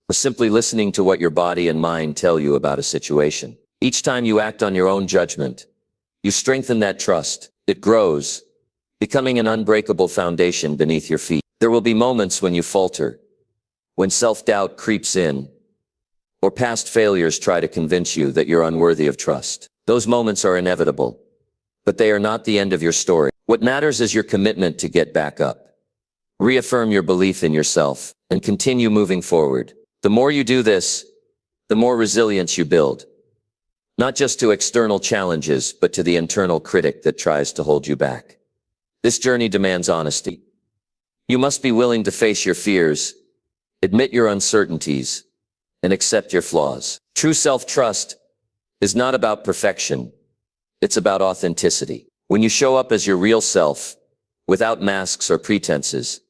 or simply listening to what your body and mind tell you about a situation. Each time you act on your own judgment, you strengthen that trust. It grows, becoming an unbreakable foundation beneath your feet. There will be moments when you falter, when self-doubt creeps in, or past failures try to convince you that you're unworthy of trust. Those moments are inevitable, but they are not the end of your story. What matters is your commitment to get back up, reaffirm your belief in yourself, and continue moving forward. The more you do this, the more resilience you build, not just to external challenges, but to the internal critic that tries to hold you back. This journey demands honesty. You must be willing to face your fears, admit your uncertainties, and accept your flaws. True self-trust is not about perfection. It's about authenticity. When you show up as your real self, without masks or pretenses,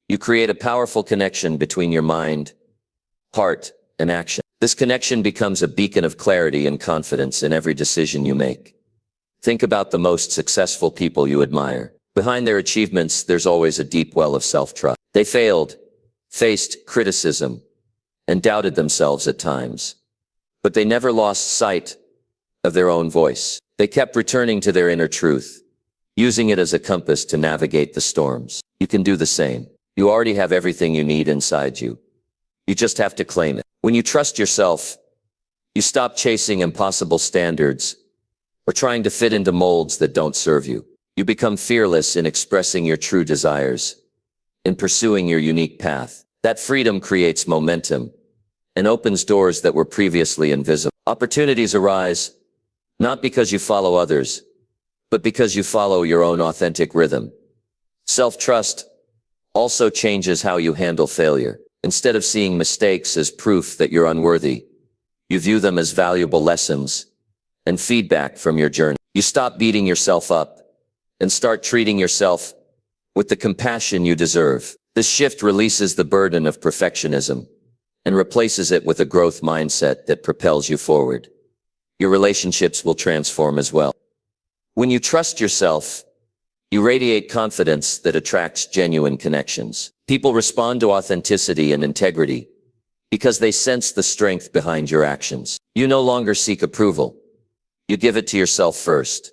you create a powerful connection between your mind, heart, and action. This connection becomes a beacon of clarity and confidence in every decision you make. Think about the most successful people you admire. Behind their achievements, there's always a deep well of self-trust. They failed, faced criticism, and doubted themselves at times. But they never lost sight of their own voice. They kept returning to their inner truth, using it as a compass to navigate the storms. You can do the same. You already have everything you need inside you. You just have to claim it. When you trust yourself, you stop chasing impossible standards or trying to fit into molds that don't serve you. You become fearless in expressing your true desires, in pursuing your unique path. That freedom creates momentum and opens doors that were previously invisible. Opportunities arise, not because you follow others, but because you follow your own authentic rhythm. Self-trust also changes how you handle failure. Instead of seeing mistakes as proof that you're unworthy, you view them as valuable lessons and feedback from your journey. You stop beating yourself up and start treating yourself with the compassion you deserve. This shift releases the burden of perfectionism and replaces it with a growth mindset that propels you forward. your relationships will transform as well. When you trust yourself, you radiate confidence that attracts genuine connections. People respond to authenticity and integrity because they sense the strength behind your actions. You no longer seek approval. You give it to yourself first,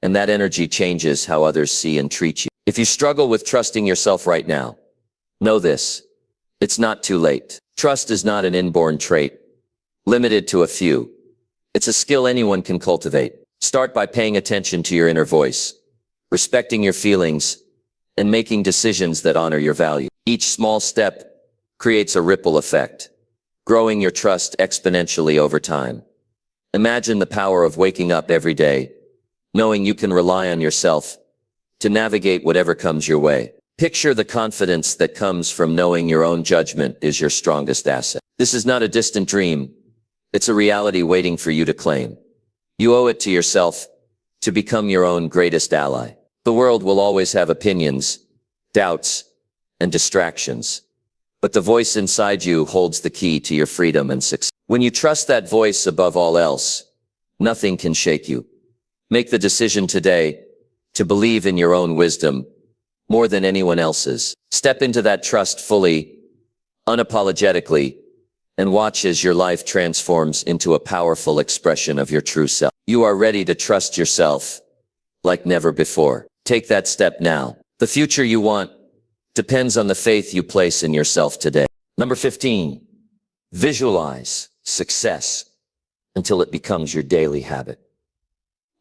and that energy changes how others see and treat you. If you struggle with trusting yourself right now, know this: it's not too late. Trust is not an inborn trait, limited to a few. It's a skill anyone can cultivate. Start by paying attention to your inner voice, respecting your feelings, and making decisions that honor your value. Each small step creates a ripple effect, growing your trust exponentially over time. Imagine the power of waking up every day, knowing you can rely on yourself to navigate whatever comes your way. Picture the confidence that comes from knowing your own judgment is your strongest asset. This is not a distant dream. It's a reality waiting for you to claim. You owe it to yourself to become your own greatest ally. The world will always have opinions, doubts, and distractions, but the voice inside you holds the key to your freedom and success. When you trust that voice above all else, nothing can shake you. Make the decision today to believe in your own wisdom more than anyone else's. Step into that trust fully, unapologetically, and watch as your life transforms into a powerful expression of your true self. You are ready to trust yourself like never before. Take that step now. The future you want depends on the faith you place in yourself today. Number 15, visualize success until it becomes your daily habit.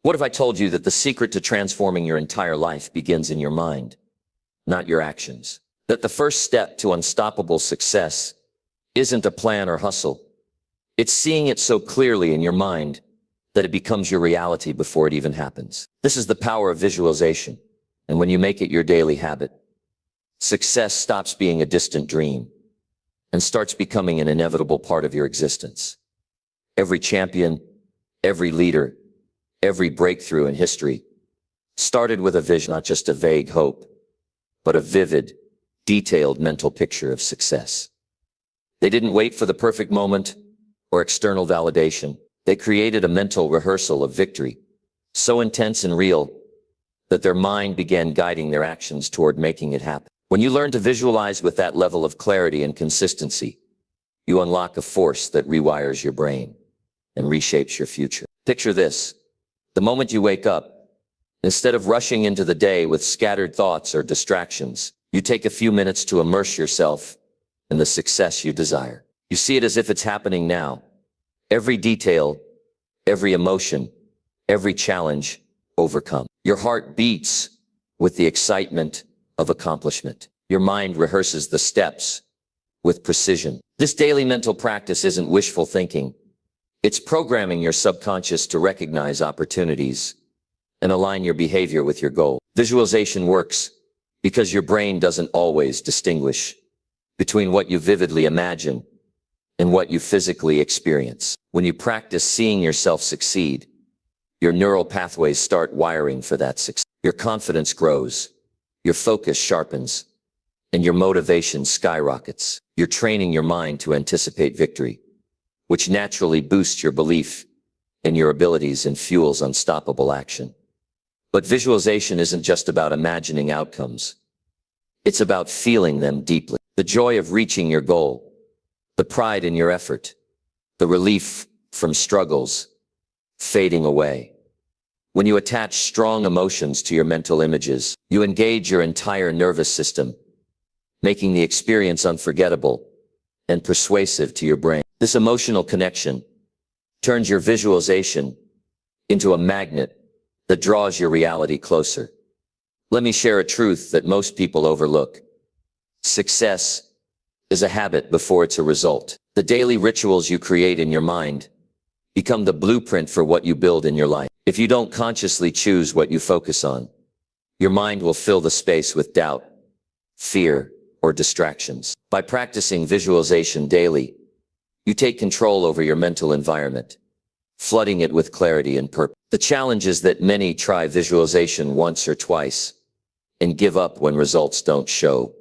What if I told you that the secret to transforming your entire life begins in your mind, not your actions? That the first step to unstoppable success isn't a plan or hustle. It's seeing it so clearly in your mind that it becomes your reality before it even happens. This is the power of visualization. And when you make it your daily habit, success stops being a distant dream and starts becoming an inevitable part of your existence. Every champion, every leader, every breakthrough in history started with a vision, not just a vague hope, but a vivid, detailed mental picture of success. They didn't wait for the perfect moment or external validation. They created a mental rehearsal of victory, so intense and real that their mind began guiding their actions toward making it happen. When you learn to visualize with that level of clarity and consistency, you unlock a force that rewires your brain and reshapes your future. Picture this: the moment you wake up, instead of rushing into the day with scattered thoughts or distractions, you take a few minutes to immerse yourself in the success you desire. You see it as if it's happening now. Every detail, every emotion, every challenge overcome. Your heart beats with the excitement of accomplishment. Your mind rehearses the steps with precision. This daily mental practice isn't wishful thinking. It's programming your subconscious to recognize opportunities and align your behavior with your goal. Visualization works because your brain doesn't always distinguish between what you vividly imagine and what you physically experience. When you practice seeing yourself succeed, your neural pathways start wiring for that success. Your confidence grows, your focus sharpens, and your motivation skyrockets. You're training your mind to anticipate victory, which naturally boosts your belief in your abilities and fuels unstoppable action. But visualization isn't just about imagining outcomes. It's about feeling them deeply. The joy of reaching your goal, the pride in your effort, the relief from struggles fading away. When you attach strong emotions to your mental images, you engage your entire nervous system, making the experience unforgettable and persuasive to your brain. This emotional connection turns your visualization into a magnet that draws your reality closer. Let me share a truth that most people overlook. Success is a habit before it's a result. The daily rituals you create in your mind become the blueprint for what you build in your life. If you don't consciously choose what you focus on, your mind will fill the space with doubt, fear, or distractions. By practicing visualization daily, you take control over your mental environment, flooding it with clarity and purpose. The challenge is that many try visualization once or twice and give up when results don't show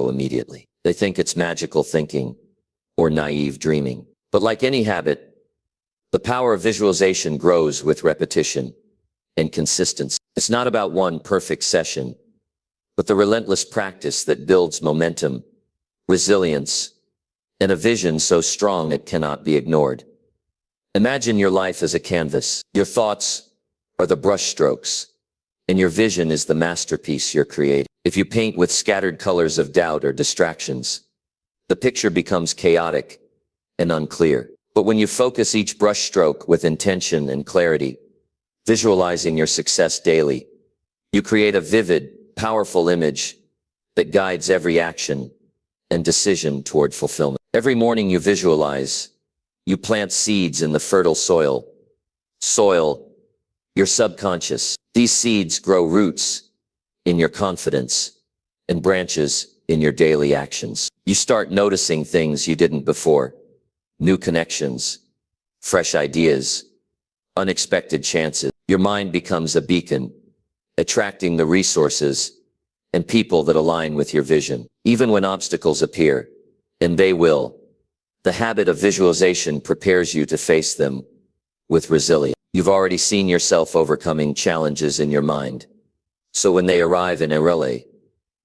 immediately. They think it's magical thinking or naive dreaming. But like any habit, The power of visualization grows with repetition and consistency. It's not about one perfect session, but the relentless practice that builds momentum, resilience, and a vision so strong it cannot be ignored. Imagine your life as a canvas. Your thoughts are the brushstrokes, and your vision is the masterpiece you're creating. If you paint with scattered colors of doubt or distractions, the picture becomes chaotic and unclear. But when you focus each brushstroke with intention and clarity, visualizing your success daily, you create a vivid, powerful image that guides every action and decision toward fulfillment. Every morning you visualize, you plant seeds in the fertile soil, your subconscious. These seeds grow roots in your confidence and branches in your daily actions. You start noticing things you didn't before, new connections, fresh ideas, unexpected chances. Your mind becomes a beacon, attracting the resources and people that align with your vision. Even when obstacles appear, and they will, the habit of visualization prepares you to face them with resilience. You've already seen yourself overcoming challenges in your mind. So when they arrive in reality,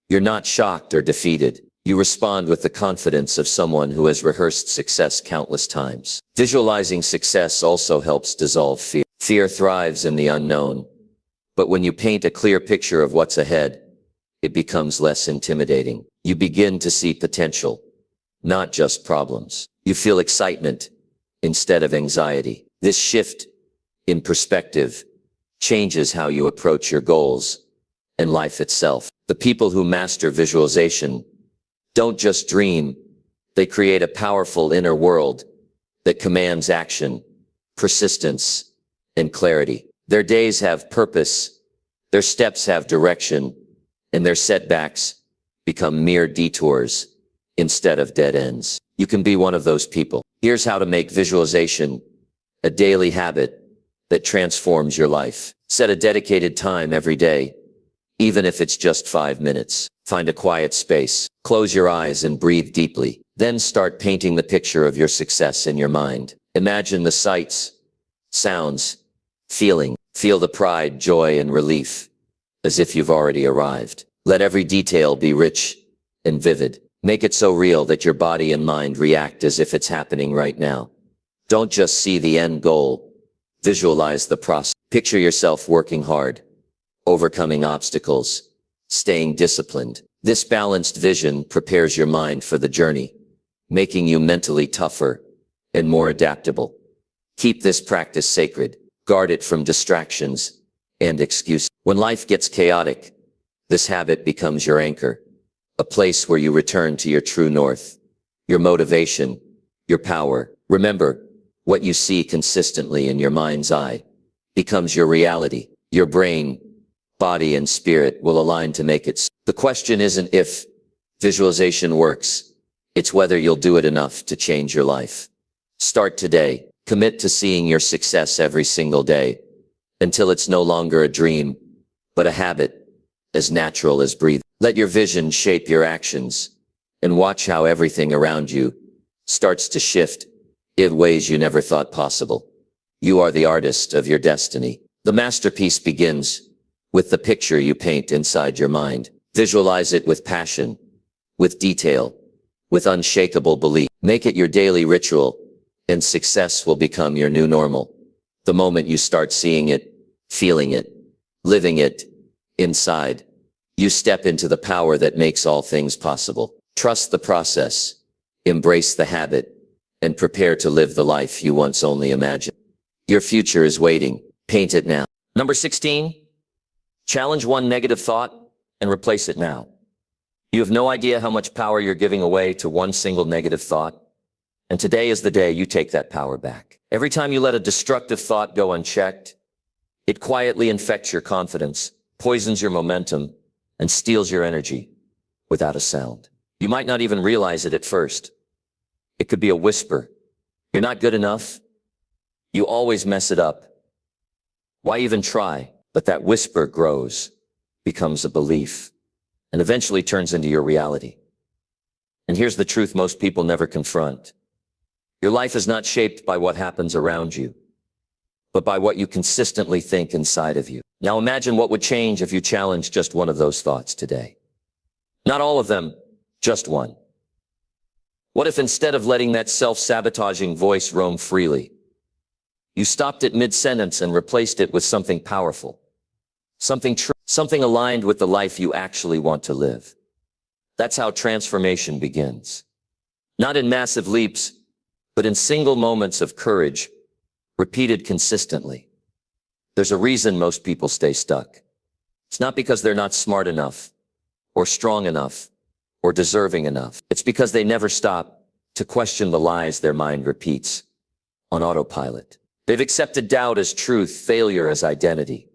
you're not shocked or defeated. You respond with the confidence of someone who has rehearsed success countless times. Visualizing success also helps dissolve fear. Fear thrives in the unknown, but when you paint a clear picture of what's ahead, it becomes less intimidating. You begin to see potential, not just problems. You feel excitement instead of anxiety. This shift in perspective changes how you approach your goals and life itself. The people who master visualization don't just dream, they create a powerful inner world that commands action, persistence, and clarity. Their days have purpose, their steps have direction, and their setbacks become mere detours instead of dead ends. You can be one of those people. Here's how to make visualization a daily habit that transforms your life. Set a dedicated time every day, even if it's just 5 minutes. Find a quiet space, close your eyes and breathe deeply. Then start painting the picture of your success in your mind. Imagine the sights, sounds, feel the pride, joy, and relief, as if you've already arrived. Let every detail be rich and vivid. Make it so real that your body and mind react as if it's happening right now. Don't just see the end goal. Visualize the process. Picture yourself working hard, overcoming obstacles, staying disciplined. This balanced vision prepares your mind for the journey, making you mentally tougher and more adaptable. Keep this practice sacred. Guard it from distractions and excuses. When life gets chaotic, this habit becomes your anchor, a place where you return to your true north, your motivation, your power. Remember, what you see consistently in your mind's eye becomes your reality. Your brain, body, and spirit will align to make it. The question isn't if visualization works, it's whether you'll do it enough to change your life. Start today. Commit to seeing your success every single day until it's no longer a dream, but a habit as natural as breathing. Let your vision shape your actions and watch how everything around you starts to shift in ways you never thought possible. You are the artist of your destiny. The masterpiece begins with the picture you paint inside your mind. Visualize it with passion, with detail, with unshakable belief. Make it your daily ritual, and success will become your new normal. The moment you start seeing it, feeling it, living it inside, you step into the power that makes all things possible. Trust the process, embrace the habit, and prepare to live the life you once only imagined. Your future is waiting. Paint it now. Number 16, challenge one negative thought and replace it now. You have no idea how much power you're giving away to one single negative thought. And today is the day you take that power back. Every time you let a destructive thought go unchecked, it quietly infects your confidence, poisons your momentum, and steals your energy without a sound. You might not even realize it at first. It could be a whisper. You're not good enough. You always mess it up. Why even try? But that whisper grows, becomes a belief, and eventually turns into your reality. And here's the truth most people never confront. Your life is not shaped by what happens around you, but by what you consistently think inside of you. Now imagine what would change if you challenged just one of those thoughts today. Not all of them, just one. What if instead of letting that self-sabotaging voice roam freely, you stopped it mid-sentence and replaced it with something powerful, something true, something aligned with the life you actually want to live? That's how transformation begins. Not in massive leaps, but in single moments of courage, repeated consistently. There's a reason most people stay stuck. It's not because they're not smart enough, or strong enough, or deserving enough. It's because they never stop to question the lies their mind repeats on autopilot. They've accepted doubt as truth, failure as identity,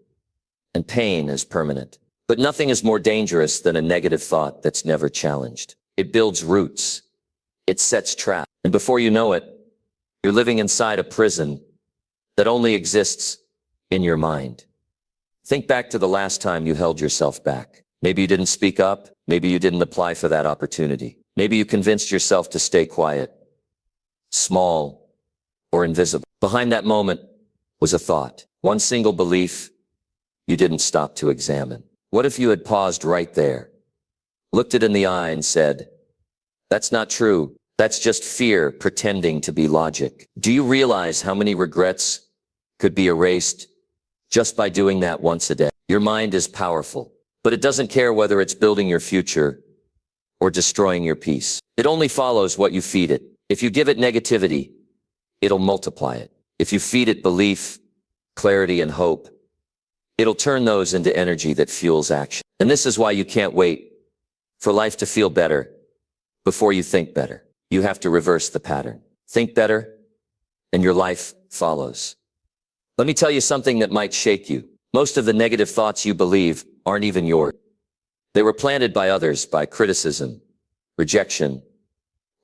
and pain as permanent. But nothing is more dangerous than a negative thought that's never challenged. It builds roots. It sets traps. And before you know it, you're living inside a prison that only exists in your mind. Think back to the last time you held yourself back. Maybe you didn't speak up. Maybe you didn't apply for that opportunity. Maybe you convinced yourself to stay quiet, small, or invisible. Behind that moment was a thought, one single belief you didn't stop to examine. What if you had paused right there, looked it in the eye and said, "That's not true. That's just fear pretending to be logic"? Do you realize how many regrets could be erased just by doing that once a day? Your mind is powerful, but it doesn't care whether it's building your future or destroying your peace. It only follows what you feed it. If you give it negativity, it'll multiply it. If you feed it belief, clarity, and hope, it'll turn those into energy that fuels action. And this is why you can't wait for life to feel better before you think better. You have to reverse the pattern. Think better, and your life follows. Let me tell you something that might shake you. Most of the negative thoughts you believe aren't even yours. They were planted by others, by criticism, rejection,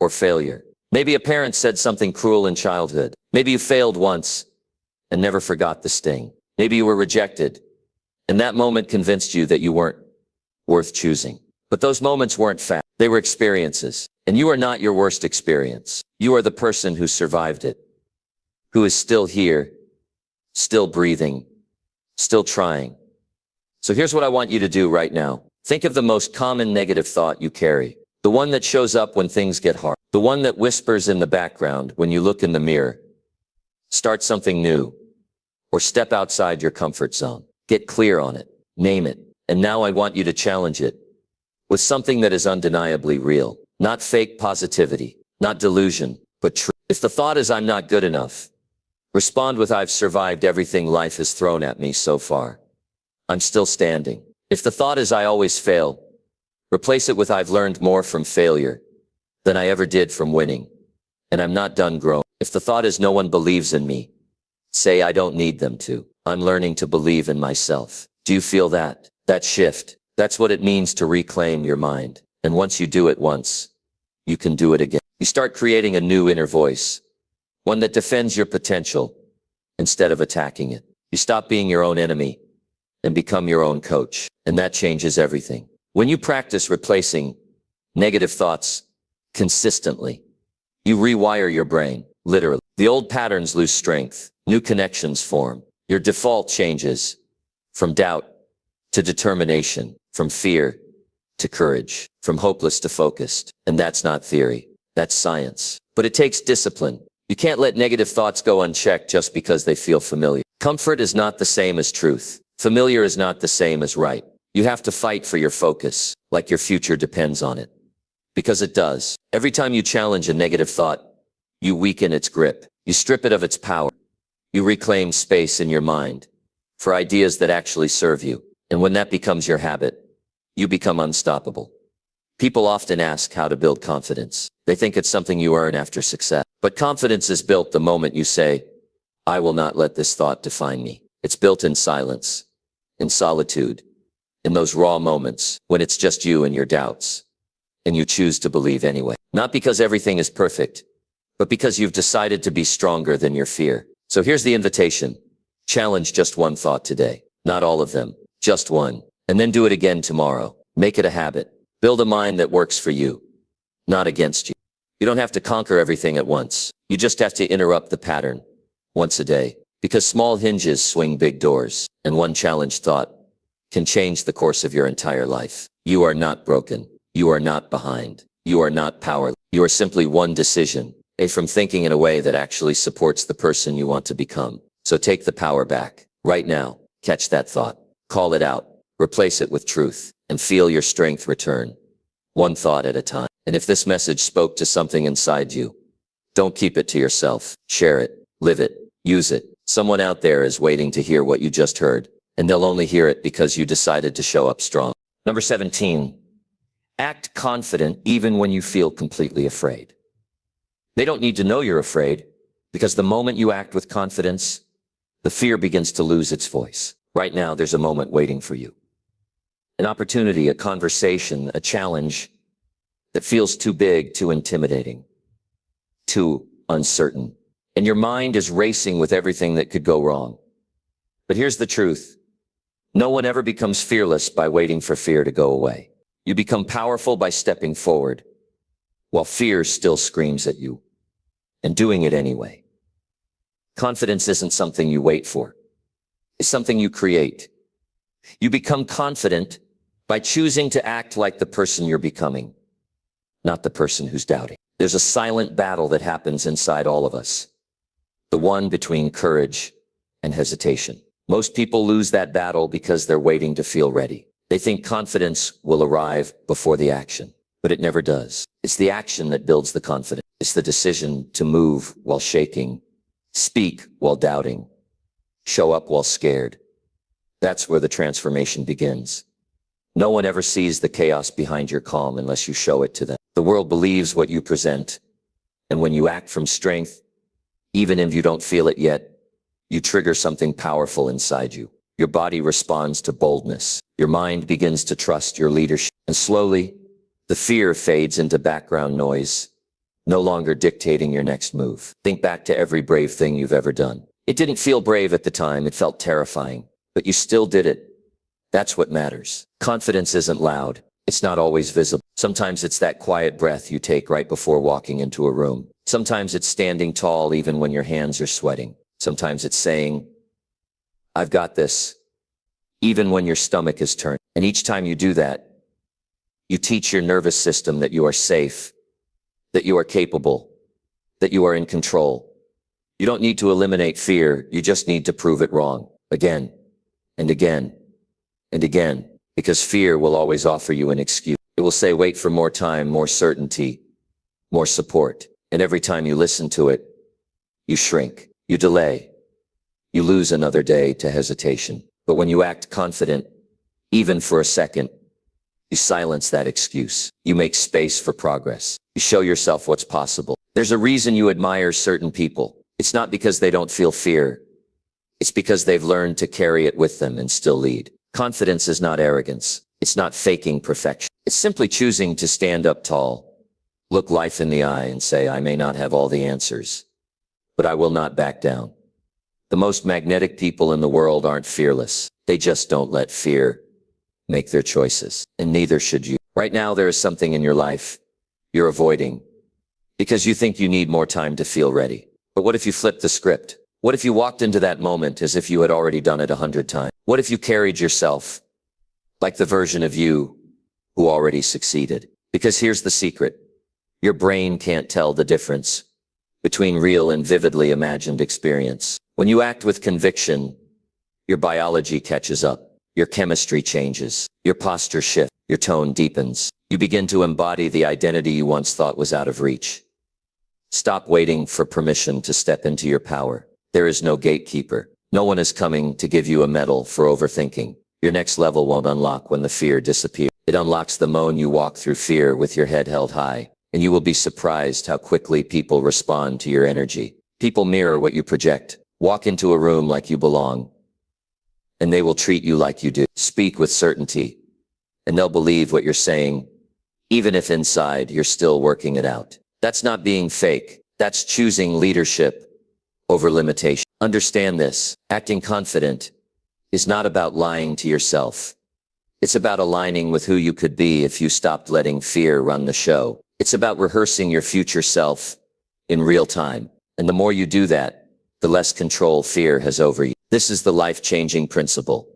or failure. Maybe a parent said something cruel in childhood. Maybe you failed once and never forgot the sting. Maybe you were rejected, and that moment convinced you that you weren't worth choosing. But those moments weren't facts. They were experiences. And you are not your worst experience. You are the person who survived it, who is still here, still breathing, still trying. So here's what I want you to do right now. Think of the most common negative thought you carry. The one that shows up when things get hard. The one that whispers in the background when you look in the mirror. Start something new, or step outside your comfort zone. Get clear on it. Name it. And now I want you to challenge it with something that is undeniably real. Not fake positivity, not delusion, but truth. If the thought is "I'm not good enough," respond with "I've survived everything life has thrown at me so far. I'm still standing." If the thought is "I always fail," replace it with "I've learned more from failure than I ever did from winning, and I'm not done growing." If the thought is "No one believes in me," say "I don't need them to. I'm learning to believe in myself." Do you feel that? That shift? That's what it means to reclaim your mind. And once you do it once, you can do it again. You start creating a new inner voice, one that defends your potential instead of attacking it. You stop being your own enemy and become your own coach. And that changes everything. When you practice replacing negative thoughts consistently, you rewire your brain, literally. The old patterns lose strength, new connections form. Your default changes from doubt to determination, from fear to courage, from hopeless to focused. And that's not theory, that's science. But it takes discipline. You can't let negative thoughts go unchecked just because they feel familiar. Comfort is not the same as truth. Familiar is not the same as right. You have to fight for your focus, like your future depends on it. Because it does. Every time you challenge a negative thought, you weaken its grip. You strip it of its power. You reclaim space in your mind for ideas that actually serve you. And when that becomes your habit, you become unstoppable. People often ask how to build confidence. They think it's something you earn after success. But confidence is built the moment you say, "I will not let this thought define me." It's built in silence, in solitude, in those raw moments when it's just you and your doubts, and you choose to believe anyway. Not because everything is perfect, but because you've decided to be stronger than your fear. So here's the invitation. Challenge just one thought today. Not all of them, just one. And then do it again tomorrow. Make it a habit. Build a mind that works for you, not against you. You don't have to conquer everything at once. You just have to interrupt the pattern once a day, because small hinges swing big doors, and one challenged thought can change the course of your entire life. You are not broken. You are not behind. You are not powerless. You are simply one decision away from thinking in a way that actually supports the person you want to become. So take the power back right now. Catch that thought. Call it out. Replace it with truth and feel your strength return. One thought at a time. And if this message spoke to something inside you, don't keep it to yourself. Share it, live it, use it. Someone out there is waiting to hear what you just heard, and they'll only hear it because you decided to show up strong. Number 17, act confident even when you feel completely afraid. They don't need to know you're afraid, because the moment you act with confidence, the fear begins to lose its voice. Right now, there's a moment waiting for you. An opportunity, a conversation, a challenge that feels too big, too intimidating, too uncertain. And your mind is racing with everything that could go wrong. But here's the truth. No one ever becomes fearless by waiting for fear to go away. You become powerful by stepping forward, while fear still screams at you, and doing it anyway. Confidence isn't something you wait for. It's something you create. You become confident by choosing to act like the person you're becoming, not the person who's doubting. There's a silent battle that happens inside all of us, the one between courage and hesitation. Most people lose that battle because they're waiting to feel ready. They think confidence will arrive before the action, but it never does. It's the action that builds the confidence. It's the decision to move while shaking, speak while doubting, show up while scared. That's where the transformation begins. No one ever sees the chaos behind your calm unless you show it to them. The world believes what you present, and when you act from strength, even if you don't feel it yet, you trigger something powerful inside you. Your body responds to boldness. Your mind begins to trust your leadership. And slowly, the fear fades into background noise, no longer dictating your next move. Think back to every brave thing you've ever done. It didn't feel brave at the time. It felt terrifying, but you still did it. That's what matters. Confidence isn't loud. It's not always visible. Sometimes it's that quiet breath you take right before walking into a room. Sometimes it's standing tall even when your hands are sweating. Sometimes it's saying, I've got this, even when your stomach is turned. And each time you do that, you teach your nervous system that you are safe, that you are capable, that you are in control. You don't need to eliminate fear. You just need to prove it wrong again and again and again, because fear will always offer you an excuse. It will say, wait for more time, more certainty, more support. And every time you listen to it, you shrink, you delay, you lose another day to hesitation. But when you act confident, even for a second, you silence that excuse. You make space for progress. You show yourself what's possible. There's a reason you admire certain people. It's not because they don't feel fear. It's because they've learned to carry it with them and still lead. Confidence is not arrogance. It's not faking perfection. It's simply choosing to stand up tall, look life in the eye and say, I may not have all the answers, but I will not back down. The most magnetic people in the world aren't fearless. They just don't let fear make their choices, and neither should you. Right now, there is something in your life you're avoiding because you think you need more time to feel ready. But what if you flipped the script? What if you walked into that moment as if you had already done it 100 times? What if you carried yourself like the version of you who already succeeded? Because here's the secret. Your brain can't tell the difference between real and vividly imagined experience. When you act with conviction, your biology catches up. Your chemistry changes. Your posture shifts. Your tone deepens. You begin to embody the identity you once thought was out of reach. Stop waiting for permission to step into your power. There is no gatekeeper. No one is coming to give you a medal for overthinking. Your next level won't unlock when the fear disappears. It unlocks the moment you walk through fear with your head held high, and you will be surprised how quickly people respond to your energy. People mirror what you project. Walk into a room like you belong, and they will treat you like you do. Speak with certainty, and they'll believe what you're saying, even if inside you're still working it out. That's not being fake. That's choosing leadership over limitation. Understand this. Acting confident is not about lying to yourself. It's about aligning with who you could be if you stopped letting fear run the show. It's about rehearsing your future self in real time. And the more you do that, the less control fear has over you. This is the life-changing principle.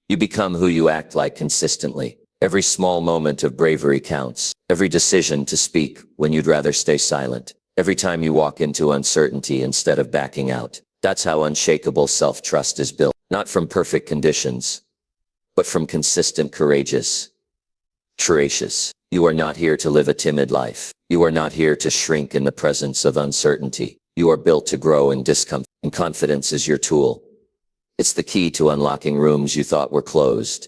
You become who you act like consistently. Every small moment of bravery counts. Every decision to speak when you'd rather stay silent. Every time you walk into uncertainty instead of backing out. That's how unshakable self-trust is built. Not from perfect conditions, but from consistent, courageous. You are not here to live a timid life. You are not here to shrink in the presence of uncertainty. You are built to grow in discomfort, and confidence is your tool. It's the key to unlocking rooms you thought were closed,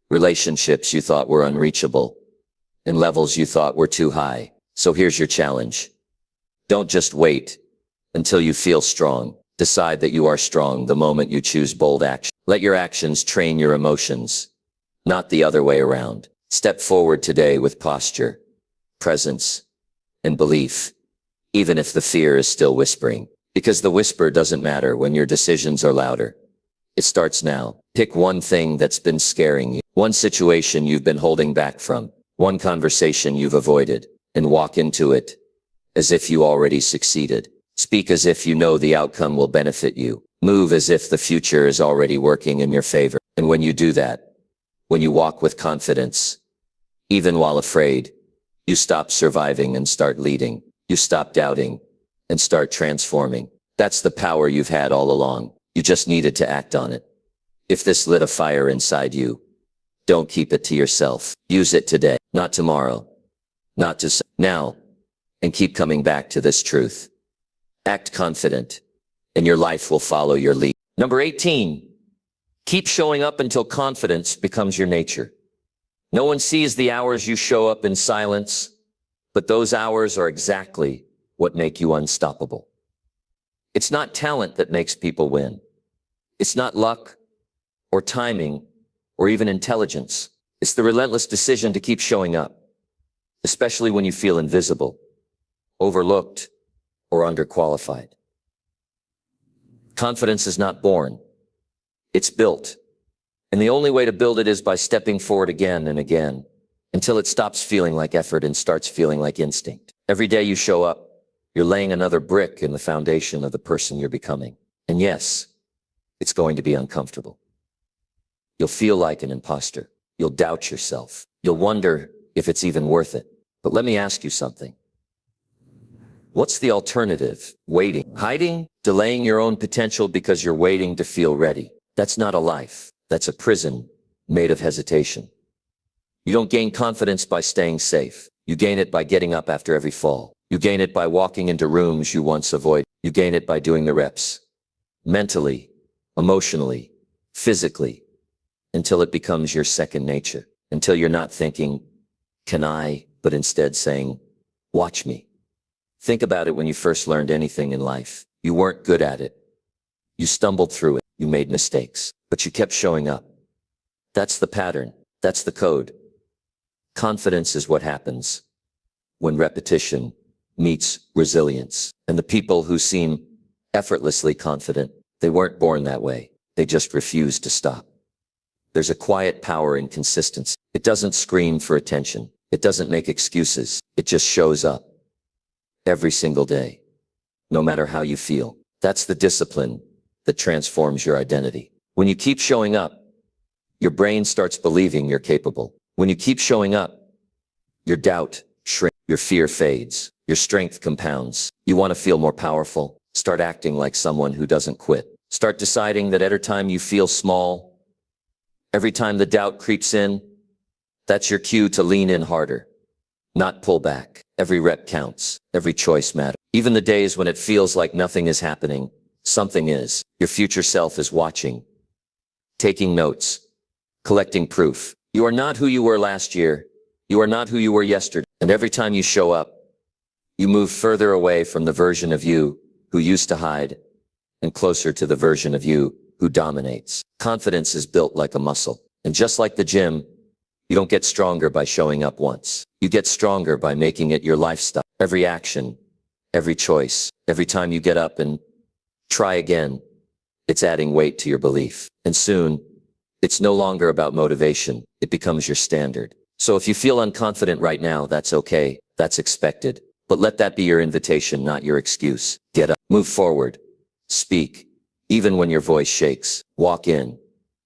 relationships you thought were unreachable, and levels you thought were too high. So here's your challenge. Don't just wait until you feel strong. Decide that you are strong the moment you choose bold action. Let your actions train your emotions, not the other way around. Step forward today with posture, presence, and belief, even if the fear is still whispering. Because the whisper doesn't matter when your decisions are louder. It starts now. Pick one thing that's been scaring you, one situation you've been holding back from, one conversation you've avoided, and walk into it as if you already succeeded. Speak as if you know the outcome will benefit you. Move as if the future is already working in your favor. And when you do that, when you walk with confidence, even while afraid, you stop surviving and start leading. You stop doubting and start transforming. That's the power you've had all along. You just needed to act on it. If this lit a fire inside you, don't keep it to yourself. Use it today, not tomorrow, not now, and keep coming back to this truth. Act confident, and your life will follow your lead. Number 18, keep showing up until confidence becomes your nature. No one sees the hours you show up in silence, but those hours are exactly what make you unstoppable. It's not talent that makes people win. It's not luck or timing or even intelligence. It's the relentless decision to keep showing up, especially when you feel invisible, overlooked, or underqualified. Confidence is not born. It's built. And the only way to build it is by stepping forward again and again until it stops feeling like effort and starts feeling like instinct. Every day you show up, you're laying another brick in the foundation of the person you're becoming. And yes, it's going to be uncomfortable. You'll feel like an imposter. You'll doubt yourself. You'll wonder if it's even worth it. But let me ask you something. What's the alternative? Waiting, hiding, delaying your own potential because you're waiting to feel ready. That's not a life. That's a prison made of hesitation. You don't gain confidence by staying safe. You gain it by getting up after every fall. You gain it by walking into rooms you once avoided. You gain it by doing the reps. Mentally, emotionally, physically, until it becomes your second nature. Until you're not thinking, can I, but instead saying, watch me. Think about it when you first learned anything in life. You weren't good at it. You stumbled through it. You made mistakes, but you kept showing up. That's the pattern. That's the code. Confidence is what happens when repetition meets resilience. And the people who seem effortlessly confident, they weren't born that way. They just refused to stop. There's a quiet power in consistency. It doesn't scream for attention. It doesn't make excuses. It just shows up. Every single day, no matter how you feel. That's the discipline that transforms your identity. When you keep showing up, your brain starts believing you're capable. When you keep showing up, your doubt shrinks, your fear fades, your strength compounds. You want to feel more powerful? Start acting like someone who doesn't quit. Start deciding that every time you feel small, every time the doubt creeps in, that's your cue to lean in harder, not pull back. Every rep counts. Every choice matters. Even the days when it feels like nothing is happening, something is. Your future self is watching, taking notes, collecting proof. You are not who you were last year. You are not who you were yesterday. And every time you show up, you move further away from the version of you who used to hide and closer to the version of you who dominates. Confidence is built like a muscle. And just like the gym, you don't get stronger by showing up once. You get stronger by making it your lifestyle. Every action, every choice, every time you get up and try again, it's adding weight to your belief. And soon, it's no longer about motivation. It becomes your standard. So if you feel unconfident right now, that's okay. That's expected. But let that be your invitation, not your excuse. Get up, move forward, speak, even when your voice shakes. Walk in,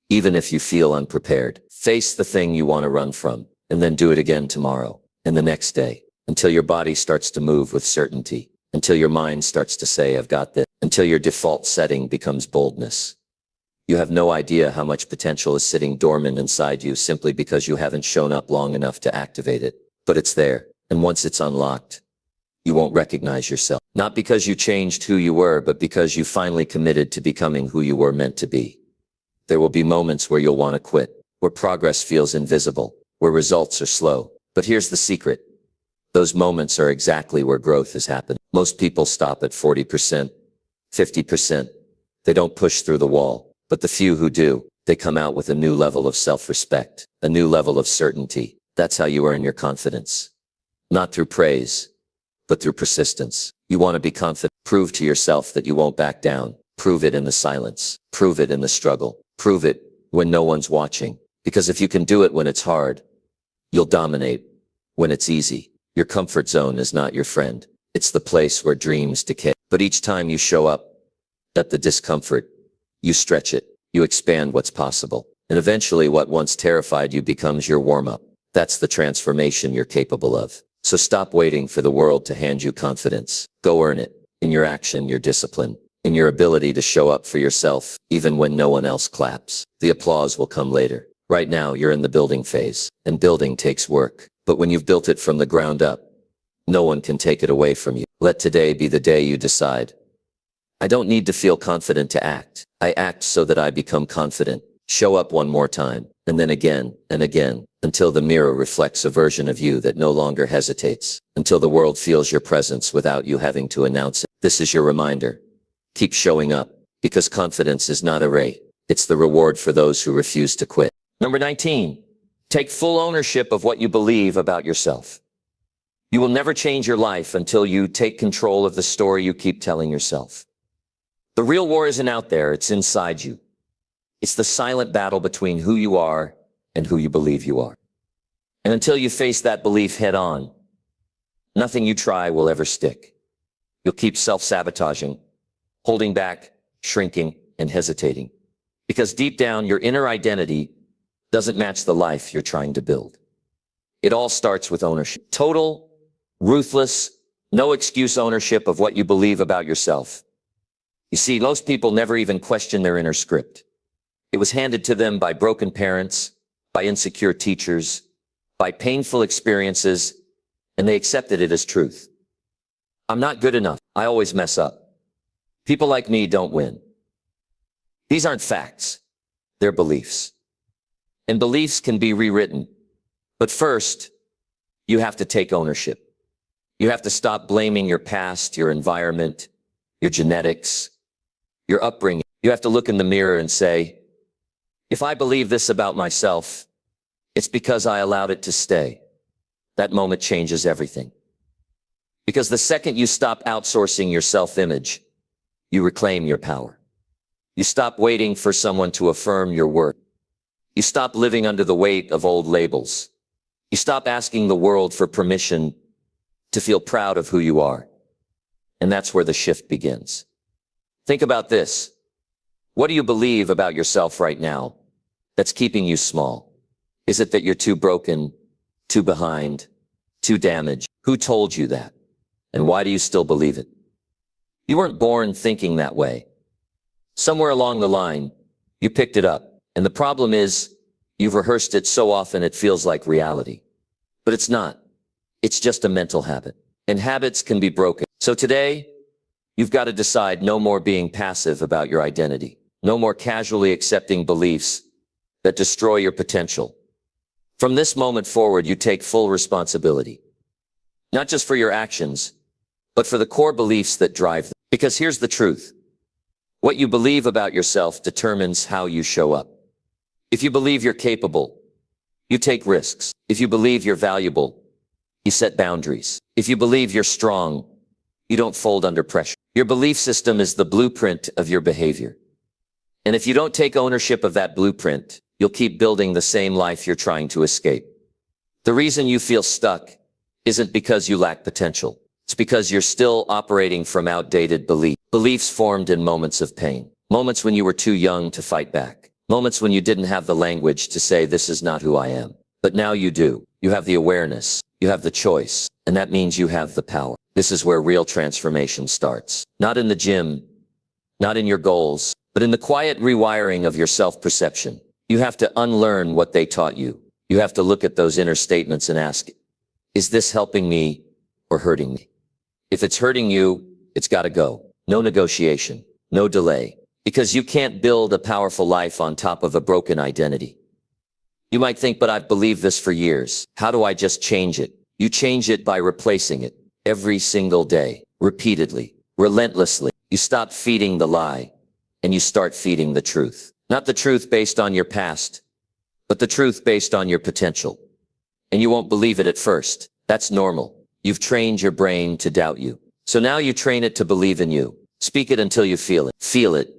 even if you feel unprepared. Face the thing you want to run from, and then do it again tomorrow, and the next day, until your body starts to move with certainty, until your mind starts to say, I've got this, until your default setting becomes boldness. You have no idea how much potential is sitting dormant inside you simply because you haven't shown up long enough to activate it. But it's there, and once it's unlocked, you won't recognize yourself. Not because you changed who you were, but because you finally committed to becoming who you were meant to be. There will be moments where you'll want to quit, where progress feels invisible, where results are slow. But here's the secret. Those moments are exactly where growth has happened. Most people stop at 40%, 50%. They don't push through the wall. But the few who do, they come out with a new level of self-respect, a new level of certainty. That's how you earn your confidence. Not through praise, but through persistence. You want to be confident. Prove to yourself that you won't back down. Prove it in the silence. Prove it in the struggle. Prove it when no one's watching. Because if you can do it when it's hard, you'll dominate when it's easy. Your comfort zone is not your friend. It's the place where dreams decay. But each time you show up at the discomfort, you stretch it. You expand what's possible. And eventually what once terrified you becomes your warm-up. That's the transformation you're capable of. So stop waiting for the world to hand you confidence. Go earn it. In your action, your discipline, in your ability to show up for yourself, even when no one else claps. The applause will come later. Right now, you're in the building phase, and building takes work. But when you've built it from the ground up, no one can take it away from you. Let today be the day you decide. I don't need to feel confident to act. I act so that I become confident. Show up one more time, and then again, and again, until the mirror reflects a version of you that no longer hesitates, until the world feels your presence without you having to announce it. This is your reminder. Keep showing up, because confidence is not a race. It's the reward for those who refuse to quit. Number 19, take full ownership of what you believe about yourself. You will never change your life until you take control of the story you keep telling yourself. The real war isn't out there, it's inside you. It's the silent battle between who you are and who you believe you are. And until you face that belief head on, nothing you try will ever stick. You'll keep self-sabotaging, holding back, shrinking, and hesitating. Because deep down, your inner identity doesn't match the life you're trying to build. It all starts with ownership. Total, ruthless, no excuse ownership of what you believe about yourself. You see, most people never even question their inner script. It was handed to them by broken parents, by insecure teachers, by painful experiences, and they accepted it as truth. I'm not good enough. I always mess up. People like me don't win. These aren't facts. They're beliefs. And beliefs can be rewritten. But first, you have to take ownership. You have to stop blaming your past, your environment, your genetics, your upbringing. You have to look in the mirror and say, if I believe this about myself, it's because I allowed it to stay. That moment changes everything. Because the second you stop outsourcing your self-image, you reclaim your power. You stop waiting for someone to affirm your worth. You stop living under the weight of old labels. You stop asking the world for permission to feel proud of who you are. And that's where the shift begins. Think about this. What do you believe about yourself right now that's keeping you small? Is it that you're too broken, too behind, too damaged? Who told you that? And why do you still believe it? You weren't born thinking that way. Somewhere along the line, you picked it up. And the problem is, you've rehearsed it so often it feels like reality. But it's not. It's just a mental habit. And habits can be broken. So today, you've got to decide no more being passive about your identity. No more casually accepting beliefs that destroy your potential. From this moment forward, you take full responsibility. Not just for your actions, but for the core beliefs that drive them. Because here's the truth. What you believe about yourself determines how you show up. If you believe you're capable, you take risks. If you believe you're valuable, you set boundaries. If you believe you're strong, you don't fold under pressure. Your belief system is the blueprint of your behavior. And if you don't take ownership of that blueprint, you'll keep building the same life you're trying to escape. The reason you feel stuck isn't because you lack potential. It's because you're still operating from outdated beliefs formed in moments of pain. Moments when you were too young to fight back. Moments when you didn't have the language to say, this is not who I am. But now you do. You have the awareness. You have the choice. And that means you have the power. This is where real transformation starts. Not in the gym, not in your goals, but in the quiet rewiring of your self-perception. You have to unlearn what they taught you. You have to look at those inner statements and ask, is this helping me or hurting me? If it's hurting you, it's got to go. No negotiation, no delay, because you can't build a powerful life on top of a broken identity. You might think, but I've believed this for years. How do I just change it? You change it by replacing it every single day, repeatedly, relentlessly. You stop feeding the lie and you start feeding the truth. Not the truth based on your past, but the truth based on your potential. And you won't believe it at first. That's normal. You've trained your brain to doubt you. So now you train it to believe in you. Speak it until you feel it. Feel it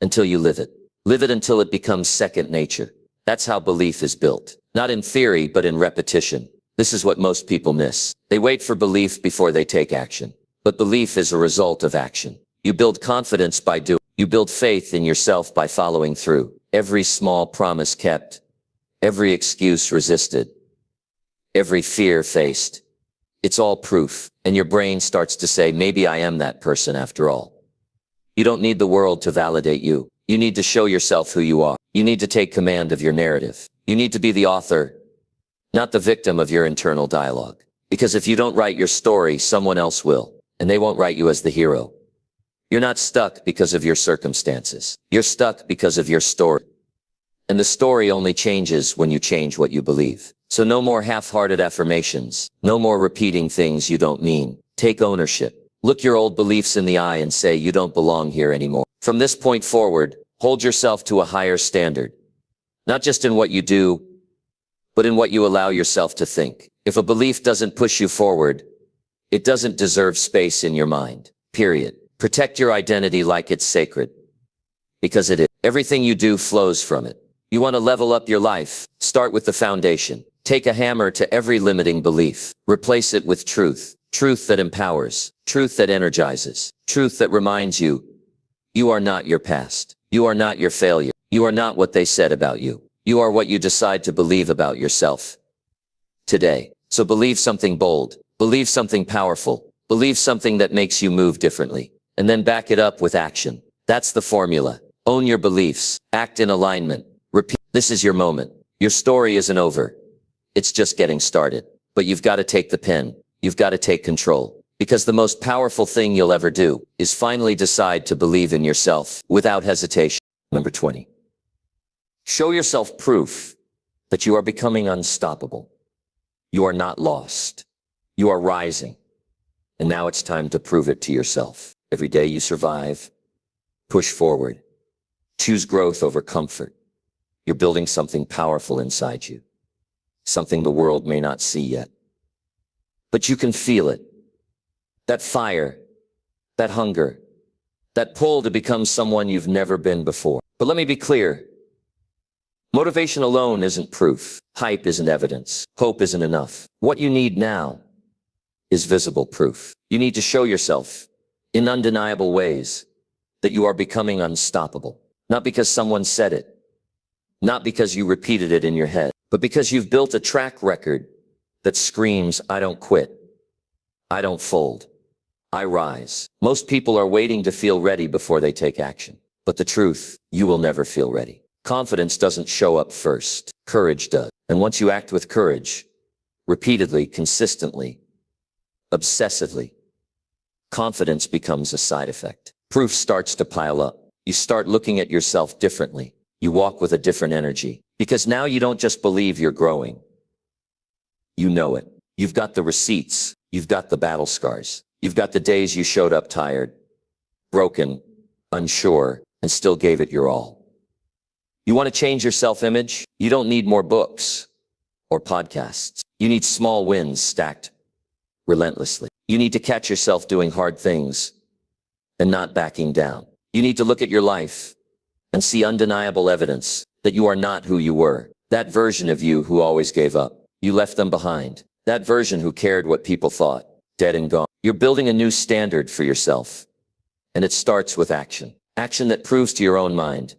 until you live it. Live it until it becomes second nature. That's how belief is built. Not in theory, but in repetition. This is what most people miss. They wait for belief before they take action. But belief is a result of action. You build confidence by doing. You build faith in yourself by following through. Every small promise kept. Every excuse resisted. Every fear faced. It's all proof, and your brain starts to say, maybe I am that person after all. You don't need the world to validate you. You need to show yourself who you are. You need to take command of your narrative. You need to be the author, not the victim of your internal dialogue. Because if you don't write your story, someone else will, and they won't write you as the hero. You're not stuck because of your circumstances. You're stuck because of your story. And the story only changes when you change what you believe. So no more half-hearted affirmations. No more repeating things you don't mean. Take ownership. Look your old beliefs in the eye and say, you don't belong here anymore. From this point forward, hold yourself to a higher standard. Not just in what you do, but in what you allow yourself to think. If a belief doesn't push you forward, it doesn't deserve space in your mind. Period. Protect your identity like it's sacred. Because it is. Everything you do flows from it. You want to level up your life? Start with the foundation. Take a hammer to every limiting belief. Replace it with truth. Truth that empowers. Truth that energizes. Truth that reminds you, you are not your past. You are not your failure. You are not what they said about you. You are what you decide to believe about yourself today. So believe something bold. Believe something powerful. Believe something that makes you move differently. And then back it up with action. That's the formula. Own your beliefs. Act in alignment. Repeat. This is your moment. Your story isn't over. It's just getting started. But you've got to take the pen. You've got to take control. Because the most powerful thing you'll ever do is finally decide to believe in yourself without hesitation. Number 20. Show yourself proof that you are becoming unstoppable. You are not lost. You are rising. And now it's time to prove it to yourself. Every day you survive. Push forward. Choose growth over comfort. You're building something powerful inside you. Something the world may not see yet. But you can feel it. That fire, that hunger, that pull to become someone you've never been before. But let me be clear. Motivation alone isn't proof. Hype isn't evidence. Hope isn't enough. What you need now is visible proof. You need to show yourself in undeniable ways that you are becoming unstoppable. Not because someone said it. Not because you repeated it in your head. But because you've built a track record that screams, I don't quit. I don't fold. I rise. Most people are waiting to feel ready before they take action. But the truth, you will never feel ready. Confidence doesn't show up first. Courage does. And once you act with courage, repeatedly, consistently, obsessively, confidence becomes a side effect. Proof starts to pile up. You start looking at yourself differently. You walk with a different energy. Because now you don't just believe you're growing. You know it. You've got the receipts. You've got the battle scars. You've got the days you showed up tired, broken, unsure, and still gave it your all. You want to change your self-image? You don't need more books or podcasts. You need small wins stacked relentlessly. You need to catch yourself doing hard things and not backing down. You need to look at your life and see undeniable evidence that you are not who you were. That version of you who always gave up. You left them behind. That version who cared what people thought. Dead and gone. You're building a new standard for yourself. And it starts with action. Action that proves to your own mind,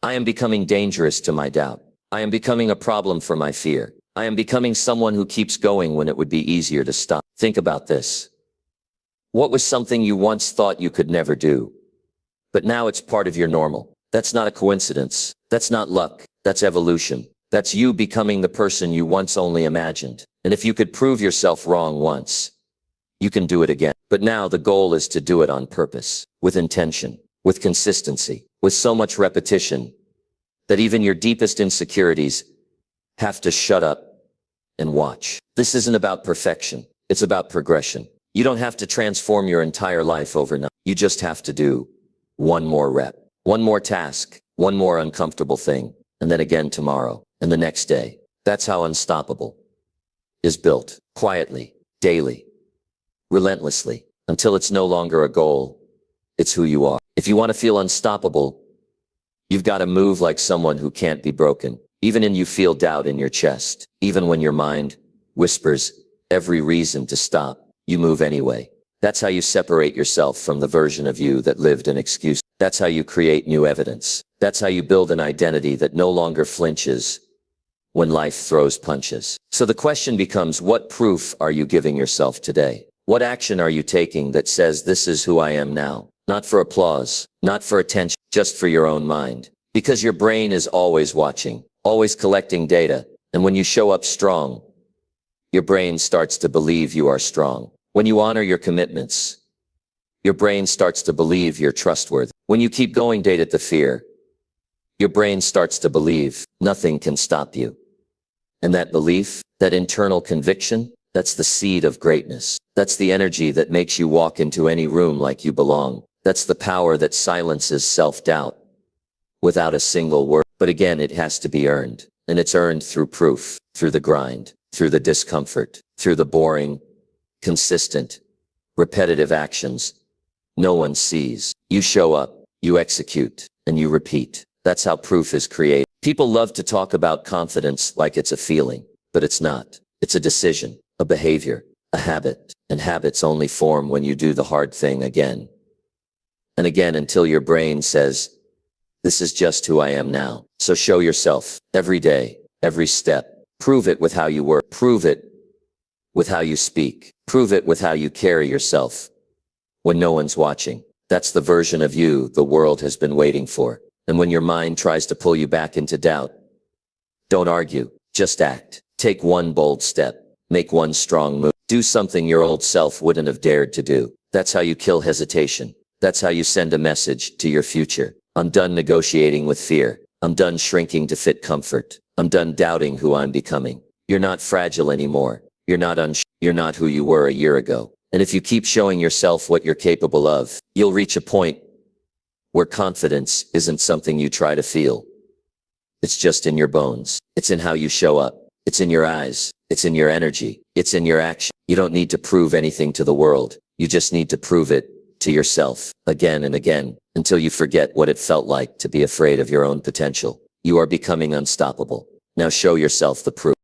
I am becoming dangerous to my doubt. I am becoming a problem for my fear. I am becoming someone who keeps going when it would be easier to stop. Think about this. What was something you once thought you could never do? But now it's part of your normal. That's not a coincidence. That's not luck. That's evolution. That's you becoming the person you once only imagined. And if you could prove yourself wrong once, you can do it again. But now the goal is to do it on purpose, with intention, with consistency, with so much repetition that even your deepest insecurities have to shut up and watch. This isn't about perfection. It's about progression. You don't have to transform your entire life overnight. You just have to do one more rep, one more task, one more uncomfortable thing, and then again tomorrow, and the next day. That's how unstoppable is built, quietly, daily, relentlessly, until it's no longer a goal. It's who you are. If you want to feel unstoppable, you've got to move like someone who can't be broken. Even when you feel doubt in your chest, even when your mind whispers every reason to stop, you move anyway. That's how you separate yourself from the version of you that lived in excuse. That's how you create new evidence. That's how you build an identity that no longer flinches when life throws punches. So the question becomes, what proof are you giving yourself today? What action are you taking that says this is who I am now? Not for applause, not for attention, just for your own mind. Because your brain is always watching, always collecting data. And when you show up strong, your brain starts to believe you are strong. When you honor your commitments, your brain starts to believe you're trustworthy. When you keep going date the fear, your brain starts to believe nothing can stop you. And that belief, that internal conviction, that's the seed of greatness. That's the energy that makes you walk into any room like you belong. That's the power that silences self-doubt without a single word. But again, it has to be earned. And it's earned through proof, through the grind, through the discomfort, through the boring, consistent, repetitive actions no one sees. You show up, you execute, and you repeat. That's how proof is created. People love to talk about confidence like it's a feeling, but it's not. It's a decision, a behavior, a habit, and habits only form when you do the hard thing again and again until your brain says, this is just who I am now. So show yourself every day, every step. Prove it with how you work. Prove it with how you speak. Prove it with how you carry yourself when no one's watching. That's the version of you the world has been waiting for. And when your mind tries to pull you back into doubt, don't argue, just act. Take one bold step. Make one strong move. Do something your old self wouldn't have dared to do. That's how you kill hesitation. That's how you send a message to your future. I'm done negotiating with fear. I'm done shrinking to fit comfort. I'm done doubting who I'm becoming. You're not fragile anymore. You're not who you were a year ago. And if you keep showing yourself what you're capable of, you'll reach a point where confidence isn't something you try to feel. It's just in your bones. It's in how you show up. It's in your eyes. It's in your energy. It's in your action. You don't need to prove anything to the world. You just need to prove it to yourself again and again until you forget what it felt like to be afraid of your own potential. You are becoming unstoppable. Now show yourself the proof.